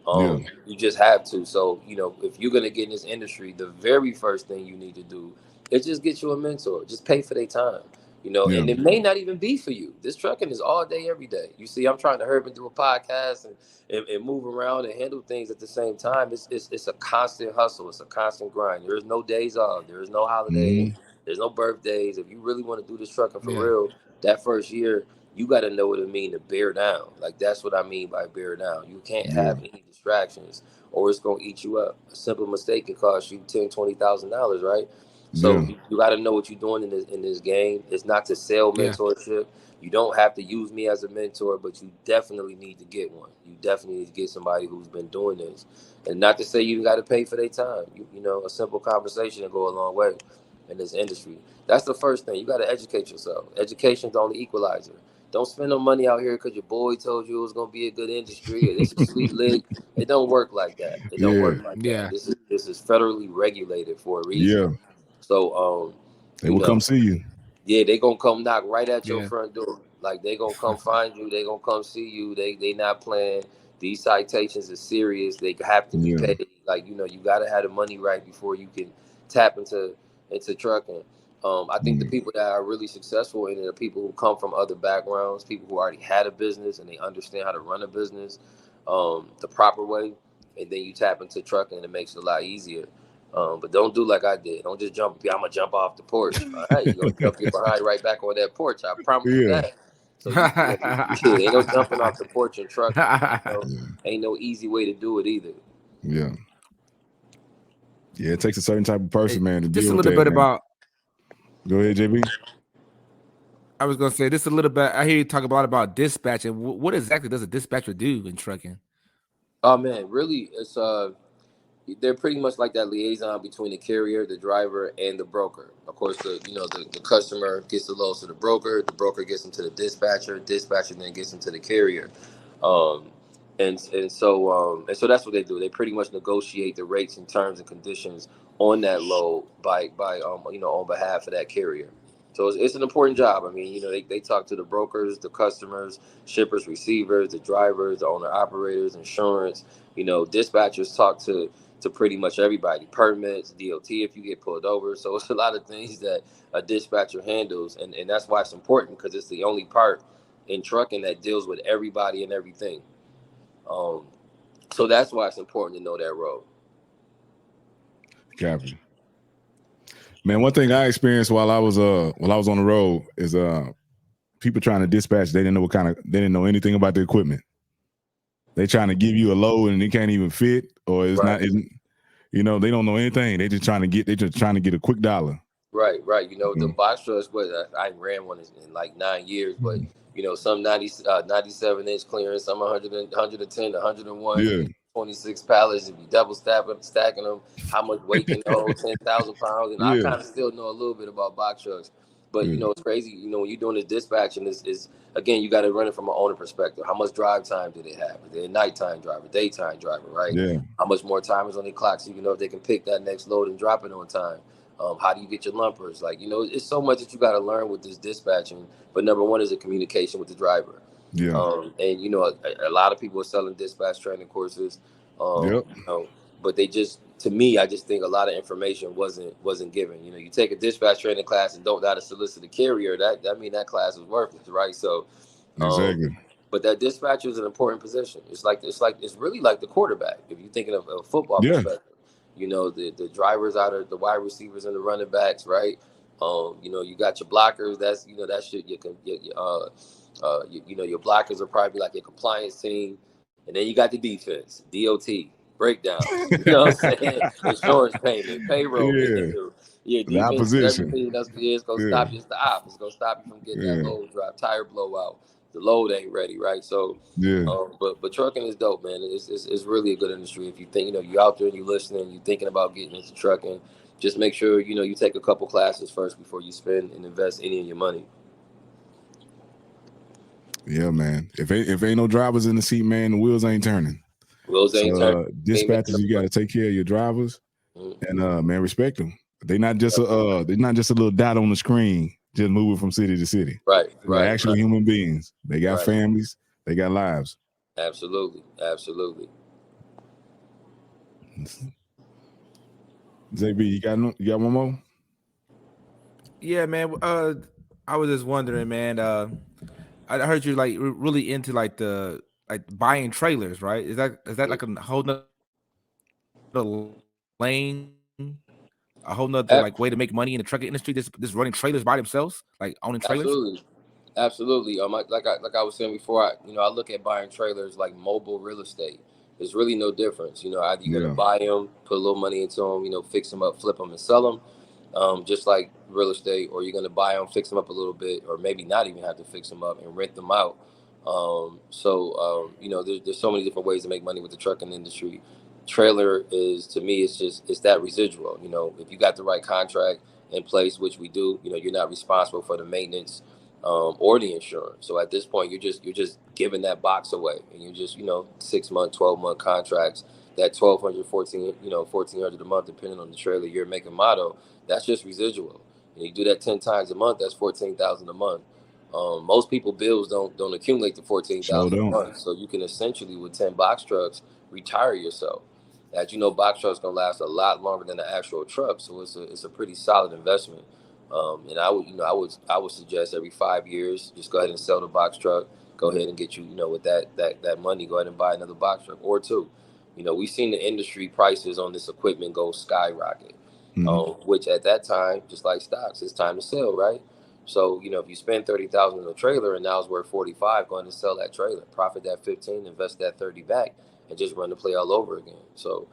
Yeah. You just have to. So, if you're gonna get in this industry, the very first thing you need to do is just get you a mentor. Just pay for their time. Yeah. And it may not even be for you. This trucking is all day, every day. You see, I'm trying to hurry and do a podcast and move around and handle things at the same time. It's a constant hustle. It's a constant grind. There is no days off. There is no holidays. Mm-hmm. There's no birthdays. If you really want to do this trucking for Yeah. real, that first year, you got to know what it means to bear down. Like, that's what I mean by bear down. You can't Yeah. have any distractions or it's going to eat you up. A simple mistake can cost you $10,000-$20,000, right? So Yeah. you got to know what you're doing in this game. It's not to sell Yeah. mentorship. You don't have to use me as a mentor, but you definitely need to get one. You definitely need to get somebody who's been doing this. And not to say you got to pay for their time. A simple conversation will go a long way in this industry. That's the first thing. You got to educate yourself. Education's the only equalizer. Don't spend no money out here because your boy told you it was gonna be a good industry or this is sweet lick. It don't work like that. It don't Yeah. work like Yeah. that. This is federally regulated for a reason. Yeah. So They will come see you. yeah, they gonna come knock right at your Yeah. front door. Like, they gonna come find you. They gonna come see you. They not playing. These citations are serious. They have to be Yeah. paid. Like, you gotta have the money right before you can tap into trucking. I think the Mm. people that are really successful in it are people who come from other backgrounds, people who already had a business and they understand how to run a business the proper way. And then you tap into trucking and it makes it a lot easier. But don't do like I did. Don't just jump. I'm gonna jump off the porch. All right, you're gonna jump your behind right back on that porch. I promise you Yeah. that. So ain't no jumping off the porch and trucking. Yeah. Ain't no easy way to do it either. Yeah. Yeah. It takes a certain type of person, man, to Just deal a with little that, bit man. about. Go ahead, JB. I was gonna say this a little bit. I hear you talk a lot about dispatching. What exactly does a dispatcher do in trucking? Oh man, really, it's they're pretty much like that liaison between the carrier, the driver, and the broker. Of course, the customer gets the loads to the broker gets them to the dispatcher then gets them to the carrier. Um, and so that's what they do. They pretty much negotiate the rates and terms and conditions on that load by on behalf of that carrier. So it's an important job. I mean, they talk to the brokers, the customers, shippers, receivers, the drivers, the owner operators, insurance. Dispatchers talk to pretty much everybody, permits, DOT if you get pulled over. So it's a lot of things that a dispatcher handles, and that's why it's important, because it's the only part in trucking that deals with everybody and everything. Um, so that's why it's important to know that role. Copy. Man, one thing I experienced while I was on the road is people trying to dispatch, they didn't know anything about the equipment. They trying to give you a load and it can't even fit, or it's not. They don't know anything. They just trying to get a quick dollar. Right. The box trucks, I ran one in like 9 years, but some 97 inch clearance, some 100, 110, 101, 26 pallets. If you double stacking them, how much weight can they hold? 10,000 pounds. And I kind of still know a little bit about box trucks, but it's crazy. When you're doing this dispatching, is again, you got to run it from an owner perspective. How much drive time do they have? Are they a nighttime driver, daytime driver, right? Yeah. How much more time is on their clock, so you know if they can pick that next load and drop it on time. How do you get your lumpers? It's so much that you got to learn with this dispatching. But number one is a communication with the driver. Yeah. And a lot of people are selling dispatch training courses. But they just, to me, I just think a lot of information wasn't given. You take a dispatch training class and don't know how to solicit a carrier. That mean that class is worthless, right? So, exactly. But that dispatcher is an important position. It's really like the quarterback. If you're thinking of a football perspective. The drivers out of the wide receivers and the running backs, right? You got your blockers. That's that shit. Your blockers are probably like your compliance team, and then you got the defense, DOT, breakdown. You know what I'm saying? Insurance payment, payroll. The Defense is opposition. everything. It's gonna stop you. It's the op. It's gonna stop you from getting that load drop, tire blowout. The load ain't ready, right? So, but trucking is dope, man. It's really a good industry. If you think, you out there and you listening, you thinking about getting into trucking, just make sure, you take a couple classes first before you spend and invest any of your money. Yeah, man. If ain't no drivers in the seat, man, the wheels ain't turning. Dispatchers, you got to take care of your drivers, and man, respect them. They're not just a little dot on the screen, just moving from city to city. Right. They're actual human beings. They got families. They got lives. Absolutely. JB, you got one more? Yeah, man. I was just wondering, man. I heard you like really into like buying trailers, right? Is that like a whole nother lane? A whole nother like way to make money in the trucking industry, just running trailers by themselves, like owning trailers. Absolutely. Like I was saying before, I look at buying trailers like mobile real estate. There's really no difference. Either you're gonna buy them, put a little money into them, fix them up, flip them, and sell them, just like real estate, or you're gonna buy them, fix them up a little bit, or maybe not even have to fix them up and rent them out. There's so many different ways to make money with the trucking industry. Trailer is, to me, it's that residual. If you got the right contract in place, which we do, you're not responsible for the maintenance or the insurance. So at this point, you're just giving that box away, and you're just 6 month, 12-month contracts. That $1,200, $1,400 a month, depending on the trailer you're making model. That's just residual. And you do that 10 times a month. That's $14,000 a month. Most people bills don't accumulate to $14,000 a month. So you can essentially, with 10 box trucks, retire yourself. As box trucks gonna last a lot longer than the actual truck, so it's a pretty solid investment. And I would suggest every 5 years, just go ahead and sell the box truck. Go ahead and get with that money, go ahead and buy another box truck or two. We've seen the industry prices on this equipment go skyrocket, which at that time, just like stocks, it's time to sell, right? So if you spend $30,000 in a trailer and now it's worth $45,000, go ahead and sell that trailer, profit that $15,000, invest that $30,000 back, and just run the play all over again. So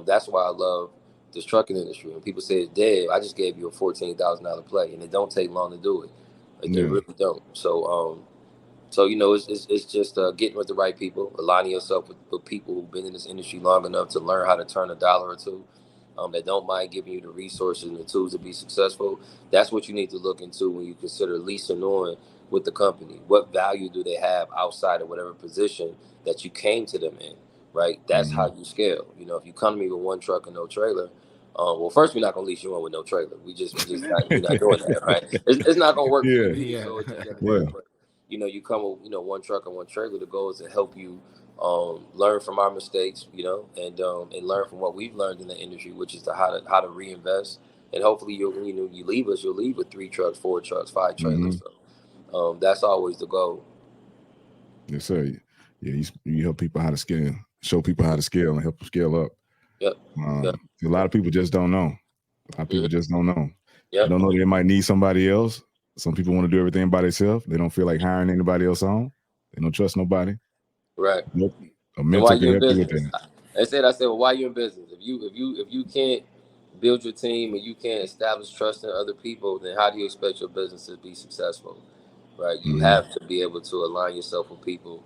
that's why I love this trucking industry. When people say it's dead, I just gave you a $14,000 play, and it don't take long to do it. They really don't. So it's just getting with the right people, aligning yourself with people who've been in this industry long enough to learn how to turn a dollar or two, that don't mind giving you the resources and the tools to be successful. That's what you need to look into when you consider leasing on with the company. What value do they have outside of whatever position that you came to them in, right? That's how you scale. If you come to me with one truck and no trailer, well, first, we're not gonna lease you on with no trailer. We're not doing that, right? It's not gonna work for you. So it just doesn't work. But you come with one truck and one trailer. The goal is to help you learn from our mistakes, and learn from what we've learned in the industry, which is how to reinvest. And hopefully you'll leave with 3 trucks, 4 trucks, 5 trailers. So that's always the goal. Yes, sir. Yeah, you help people how to scale, show people how to scale, and help them scale up. Yep. A lot of people just don't know. A lot of people just don't know. Yep. They don't know they might need somebody else. Some people want to do everything by themselves. They don't feel like hiring anybody else on. They don't trust nobody. Right. Nope. A And why mentor you can in help you with business? that. I said, well, why you in business? If you can't build your team and you can't establish trust in other people, then how do you expect your business to be successful? Right? You have to be able to align yourself with people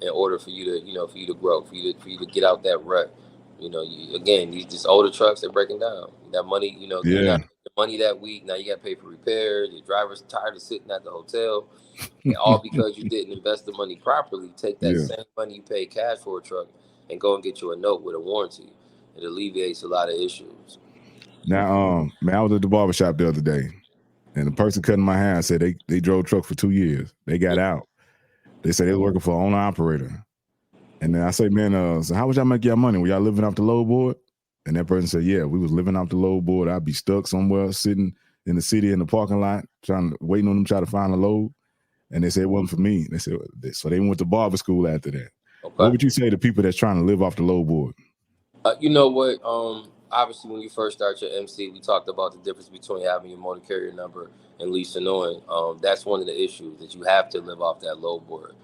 in order for you to, for you to grow, for you to get out that rut. Again, these older trucks, they're breaking down. That money, you're Yeah. not making money that week. Now you got to pay for repairs. Your driver's tired of sitting at the hotel. And all because you didn't invest the money properly. Take that Yeah. same money you pay cash for a truck and go and get you a note with a warranty. It alleviates a lot of issues. Now, man, I was at the barbershop the other day, and the person cutting my hair said they drove truck for 2 years. They got out. They said they was working for an owner operator. And then I say, man, so how would y'all make y'all money? Were y'all living off the load board? And that person said, yeah, we was living off the load board. I'd be stuck somewhere, sitting in the city in the parking lot, waiting on them, try to find a load. And they said it wasn't for me. They said, so they went to barber school after that. Okay. What would you say to people that's trying to live off the load board? You know what? Obviously, when you first start your MC, we talked about the difference between having your motor carrier number and leasing on. That's one of the issues that you have to live off that load board.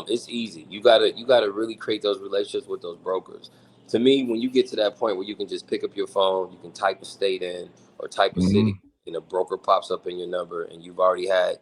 It's easy. You gotta really create those relationships with those brokers. To me, when you get to that point where you can just pick up your phone, you can type a state in or type a city, and a broker pops up in your number, and you've already had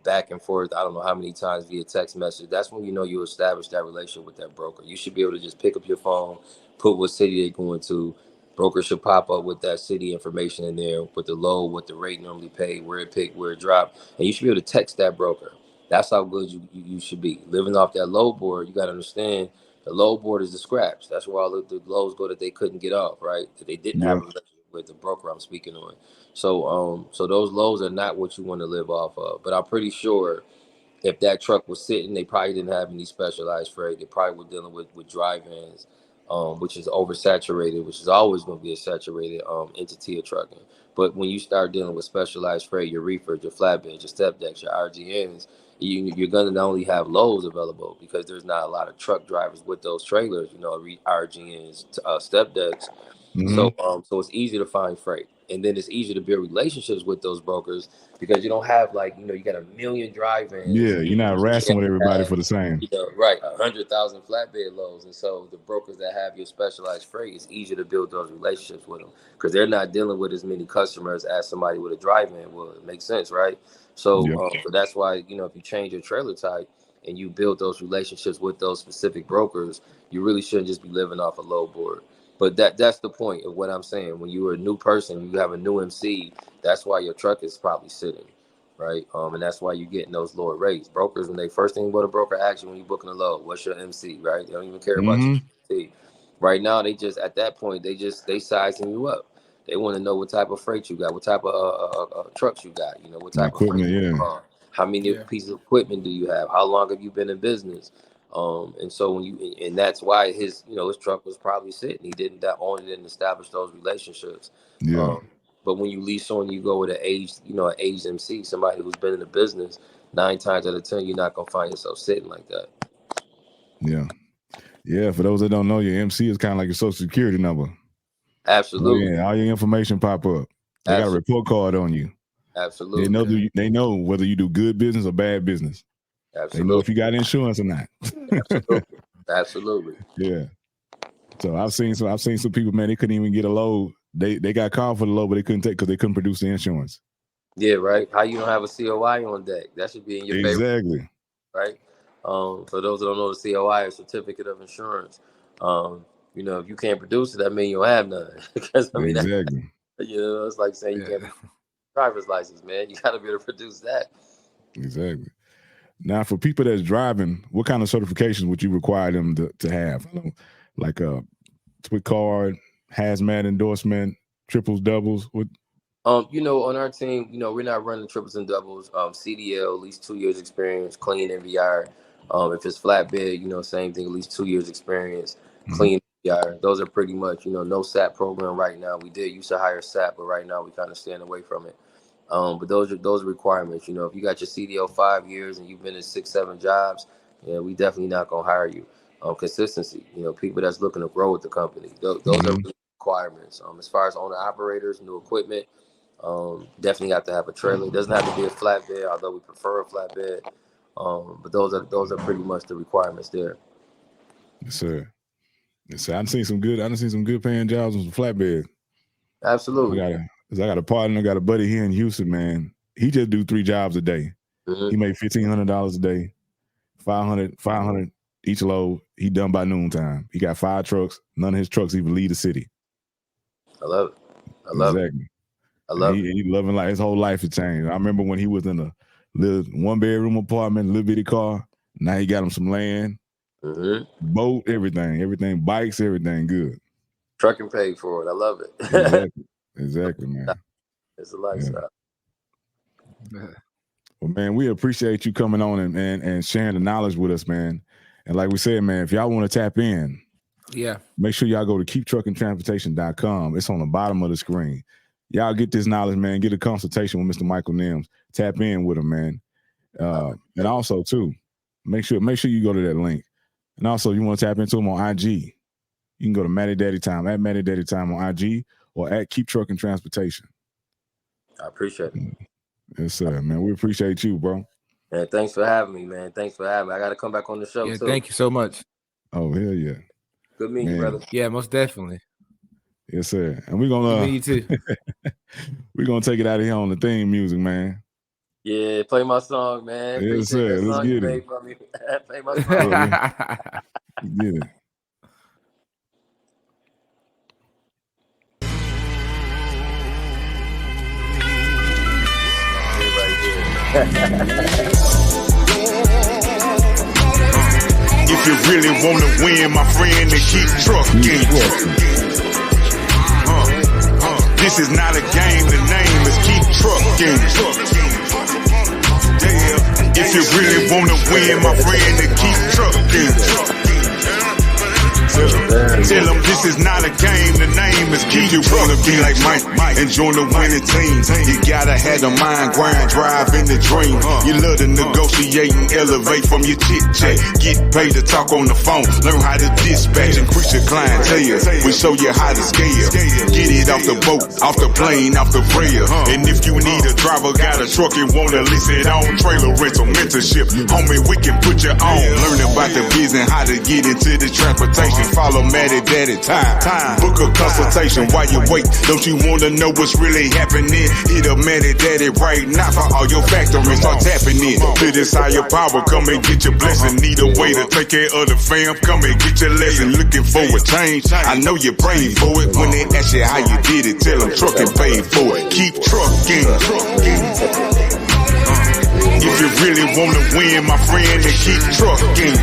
back and forth. I don't know how many times via text message. That's when you establish that relationship with that broker. You should be able to just pick up your phone, put what city they're going to. Broker should pop up with that city information in there, with the load, what the rate normally paid, where it picked, where it dropped, and you should be able to text that broker. That's how good you should be. Living off that load board, you got to understand the load board is the scraps. That's where all the loads go that they couldn't get off, right? That they didn't have a relationship with the broker I'm speaking on. So those lows are not what you want to live off of. But I'm pretty sure if that truck was sitting, they probably didn't have any specialized freight. They probably were dealing with drive-ins, which is oversaturated, which is always going to be a saturated entity of trucking. But when you start dealing with specialized freight, your reefers, your flatbeds, your step decks, your RGNs, you're going to not only have loads available because there's not a lot of truck drivers with those trailers, RGNs, step decks. So it's easy to find freight. And then it's easy to build relationships with those brokers because you don't have you got a million drive-ins. Yeah, you're not wrestling with everybody for the same. Right, 100,000 flatbed loads. And so the brokers that have your specialized freight, it's easier to build those relationships with them because they're not dealing with as many customers as somebody with a drive-in. Well, it makes sense, right? So that's why, if you change your trailer type and you build those relationships with those specific brokers, you really shouldn't just be living off a load board. But that's the point of what I'm saying. When you're a new person, you have a new MC, that's why your truck is probably sitting, right? And that's why you're getting those lower rates. Brokers, when they first thing what a broker asks you when you're booking a load, what's your MC, right? They don't even care about your MC. Right now, they just at that point they sizing you up. They want to know what type of freight you got, what type of trucks you got, what type of freight you are. How many pieces of equipment do you have? How long have you been in business? And so and that's why his truck was probably sitting. He didn't establish those relationships. But when you lease on, you go with an aged MC, somebody who's been in the business 9 times out of 10, you're not gonna find yourself sitting like that. Yeah. For those that don't know, your MC is kind of like your social security number. Absolutely. All your information pop up. They got a report card on you. Absolutely. They know whether you do good business or bad business. Absolutely. They know if you got insurance or not. Absolutely. Yeah. So I've seen some people, man, they couldn't even get a load. They got called for the load, but they couldn't take because they couldn't produce the insurance. Yeah, right. How you don't have a COI on deck? That should be in your favor. Exactly. Right. For those that don't know, the COI is Certificate of Insurance. If you can't produce it, that means you don't have none. Because exactly. It's like saying you can't driver's license, man. You got to be able to produce that. Exactly. Now, for people that's driving, what kind of certifications would you require them to have? Like a twit card, hazmat endorsement, triples, doubles? What? On our team, we're not running triples and doubles. CDL, at least 2 years experience, clean MVR. If it's flatbed, same thing, at least 2 years experience, clean MVR. Those are pretty much, no SAP program right now. We did used to hire SAP, but right now we kind of stand away from it. But those are requirements. If you got your CDL 5 years and you've been in 6-7 jobs, we definitely not gonna hire you. Consistency. People that's looking to grow with the company. Those are really requirements. As far as owner operators, new equipment, Definitely have to have a trailer. It doesn't have to be a flatbed, although we prefer a flatbed. But those are pretty much the requirements there. Yes, sir. Yes, sir. I done seen some good paying jobs on some flatbed. Absolutely. I got a partner, got a buddy here in Houston, man. He just do 3 jobs a day. Mm-hmm. He made $1,500 a day, 500 each load. He done by noontime. He got 5 trucks. None of his trucks even leave the city. I love it. I love it. He loving like his whole life has changed. I remember when he was in a little 1-bedroom apartment, little bitty car. Now he got him some land, boat, everything, bikes, everything good. Trucking paid for it. I love it. Exactly, man. It's a lifestyle. Yeah. Well, man, we appreciate you coming on and sharing the knowledge with us, man. And like we said, man, if y'all want to tap in, make sure y'all go to keeptruckingtransportation.com. It's on the bottom of the screen. Y'all get this knowledge, man. Get a consultation with Mr. Michael Nelms. Tap in with him, man. And also, too, make sure you go to that link. And also, you want to tap into him on IG. You can go to Matty Daddy Time, at Matty Daddy Time on IG, or at Keep Trucking Transportation. I appreciate it. Yes, sir, man. We appreciate you, bro. Man, thanks for having me, man. Thanks for having me. I got to come back on the show, too. Thank you so much. Oh, hell yeah. Good meeting you, brother. Yeah, most definitely. Yes, sir. And we're going to... you too. We're going to take it out of here on the theme music, man. Yeah, play my song, man. Yes, sir. Let's get it. Play my song. Get it. If you really want to win, my friend, then keep trucking. This is not a game, the name is Keep Trucking. If you really want to win, my friend, then keep trucking. Tell them this is not a game, the name is Keep You wanna be like Mike and join the winning team. You gotta have the mind grind, drive in the dream. You love to negotiate and elevate from your chit chat. Get paid to talk on the phone, learn how to dispatch, increase your clientele. We show you how to scale. Get it off the boat, off the plane, off the rail. And if you need a driver, got a truck and wanna list it on trailer rental mentorship, homie, we can put you on. Learn about the business, how to get into the transportation. Follow Matty Daddy Time. Book a consultation while you wait. Don't you want to know what's really happening? Hit up Matty Daddy right now for all your factories. Start tapping in to this higher power. Come and get your blessing. Need a way to take care of the fam. Come and get your lesson. Looking for a change. I know you praying for it. When they ask you how you did it, tell them trucking paid for it. Keep trucking. If you really want to win, my friend, then keep trucking.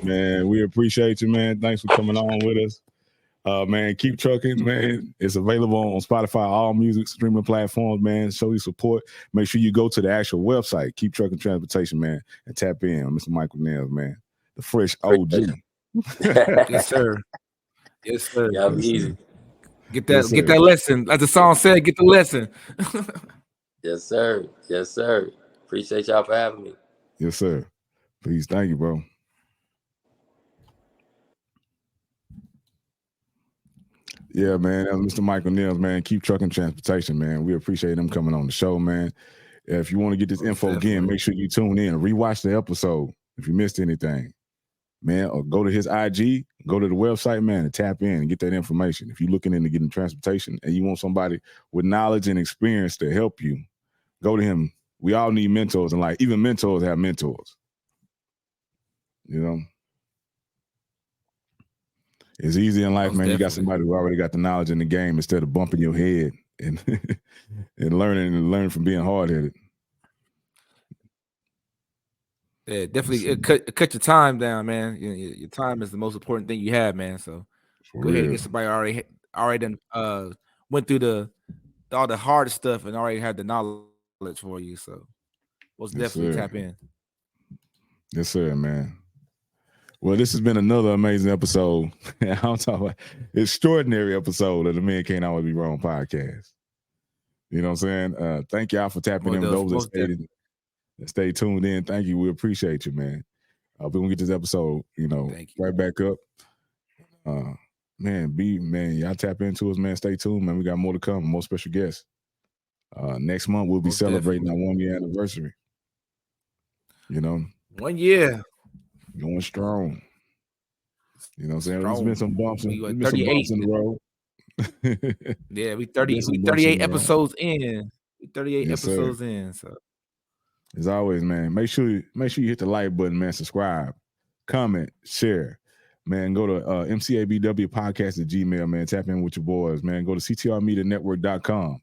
Man, we appreciate you, man. Thanks for coming on with us. Man, keep trucking, man. It's available on Spotify, all music streaming platforms, man. Show your support. Make sure you go to the actual website, Keep Trucking Transportation, man, and tap in on Mr. Michael Nelms, man. The fresh OG. Yes, sir. Yes, sir. Yeah, easy. Get that lesson. As the song said, get the lesson. Yes, sir. Yes, sir. Appreciate y'all for having me. Yes, sir. Please, thank you, bro. Yeah, man. That was Mr. Michael Nelms, man. Keep Trucking Transportation, man. We appreciate him coming on the show, man. If you want to get this info again, make sure you tune in. Rewatch the episode if you missed anything, man. Or go to his IG, go to the website, man, and tap in and get that information. If you're looking into getting transportation and you want somebody with knowledge and experience to help you, go to him. We all need mentors in life. Even mentors have mentors. You know? It's easy in life, man. You got somebody who already got the knowledge in the game instead of bumping your head and and learning from being hard-headed. Yeah, definitely cut your time down, man. Your time is the most important thing you have, man. So go ahead and get somebody already done went through all the hard stuff and already had the knowledge for you. So most definitely tap in. Yes, sir, man. Well, this has been another amazing episode. I'm talking about extraordinary episode of the Men Can't Always Be Wrong podcast. You know what I'm saying? Thank y'all for tapping in with those that stay tuned in. Thank you. We appreciate you, man. We're going to get this episode, right back up. Man, y'all tap into us, man. Stay tuned, man. We got more to come, more special guests. Next month we'll be celebrating our 1 year anniversary. 1 year. Going strong. You know what I'm saying? Strong. There's been some bumps, We in the road. Yeah, we 38 episodes in. We 38 episodes in. So as always, man, make sure you hit the like button, man. Subscribe, comment, share. Man, go to mcabwpodcast@gmail, man. Tap in with your boys, man. Go to ctrmedianetwork.com.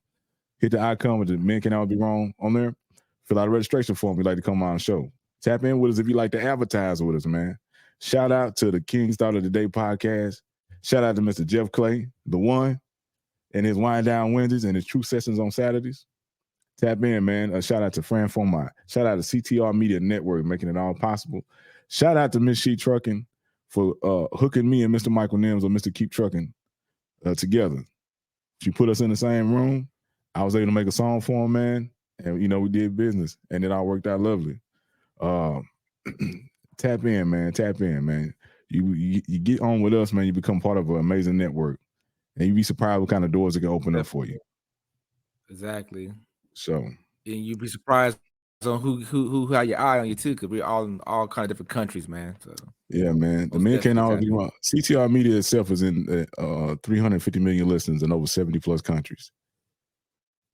Hit the icon with the Men Can Always Be Wrong on there. Fill out a registration form if you'd like to come on the show. Tap in with us if you'd like to advertise with us, man. Shout out to the King's Thought of the Day podcast. Shout out to Mr. Jeff Clay, the one, and his Wind Down Wednesdays and his True Sessions on Saturdays. Tap in, man. A shout out to Fran Fomai. Shout out to CTR Media Network, making it all possible. Shout out to Miss She Trucking for hooking me and Mr. Michael Nelms or Mr. Keep Trucking together. She put us in the same room. I was able to make a song for him, man. And, we did business. And it all worked out lovely. Tap in, man. Tap in, man. You get on with us, man. You become part of an amazing network. And you'd be surprised what kind of doors it can open up for you. Exactly. So. And you'd be surprised on who had your eye on you too, because we're all in all kind of different countries, man. So yeah, man. The Men Can't Always Be Wrong. CTR Media itself is in 350 million listeners in over 70 plus countries.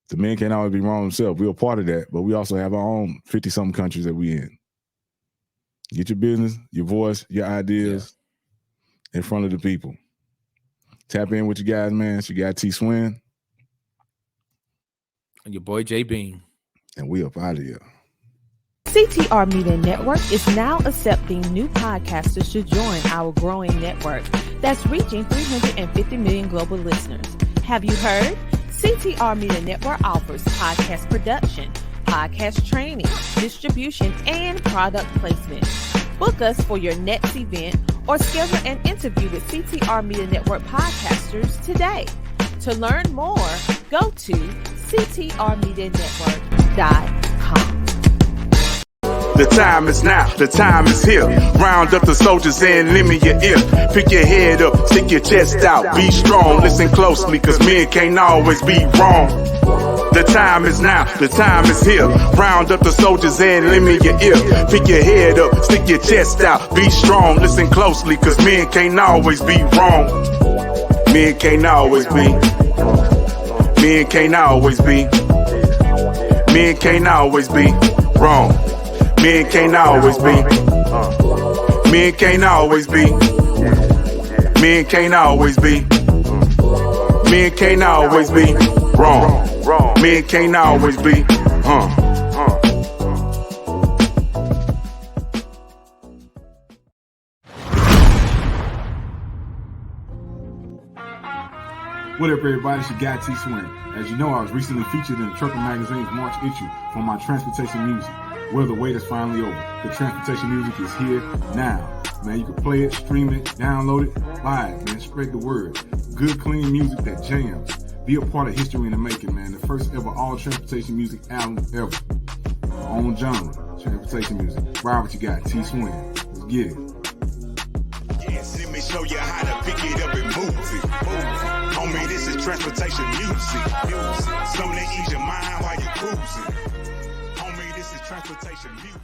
The Men Can't Always Be Wrong themselves. We're a part of that, but we also have our own 50-something countries that we in. Get your business, your voice, your ideas in front of the people. Tap in with you guys, man. It's your guy T Swin. And your boy J Bean. And we up out of here. CTR Media Network is now accepting new podcasters to join our growing network that's reaching 350 million global listeners. Have you heard? CTR Media Network offers podcast production, podcast training, distribution, and product placement. Book us for your next event or schedule an interview with CTR Media Network podcasters today. To learn more, go to ctrmedianetwork.com. The time is now, the time is here. Round up the soldiers and lend me your ear. Pick your head up, stick your chest out, be strong, listen closely, cause men can't always be wrong. The time is now, the time is here. Round up the soldiers and lend me your ear. Pick your head up, stick your chest out, be strong, listen closely, cause men can't always be wrong. Men can't always be. Men can't always be. Men can't always be wrong. Men can't always be. Men can't always be. Men can't always be. Men can't always be wrong. Men can't always be. What up, everybody? It's your guy T Swin. As you know, I was recently featured in the Trucker Magazine's March issue for my transportation music. Well, the wait is finally over. The transportation music is here now. Man, you can play it, stream it, download it, buy it, man. Spread the word. Good, clean music that jams. Be a part of history in the making, man. The first ever all transportation music album ever. Our own genre, transportation music. Ride what you got, T Swin. Let's get it. Yes, let me show you how to pick it up and move it. Homie, this is transportation music. Something to ease your mind while you're cruising. Homie, this is transportation music.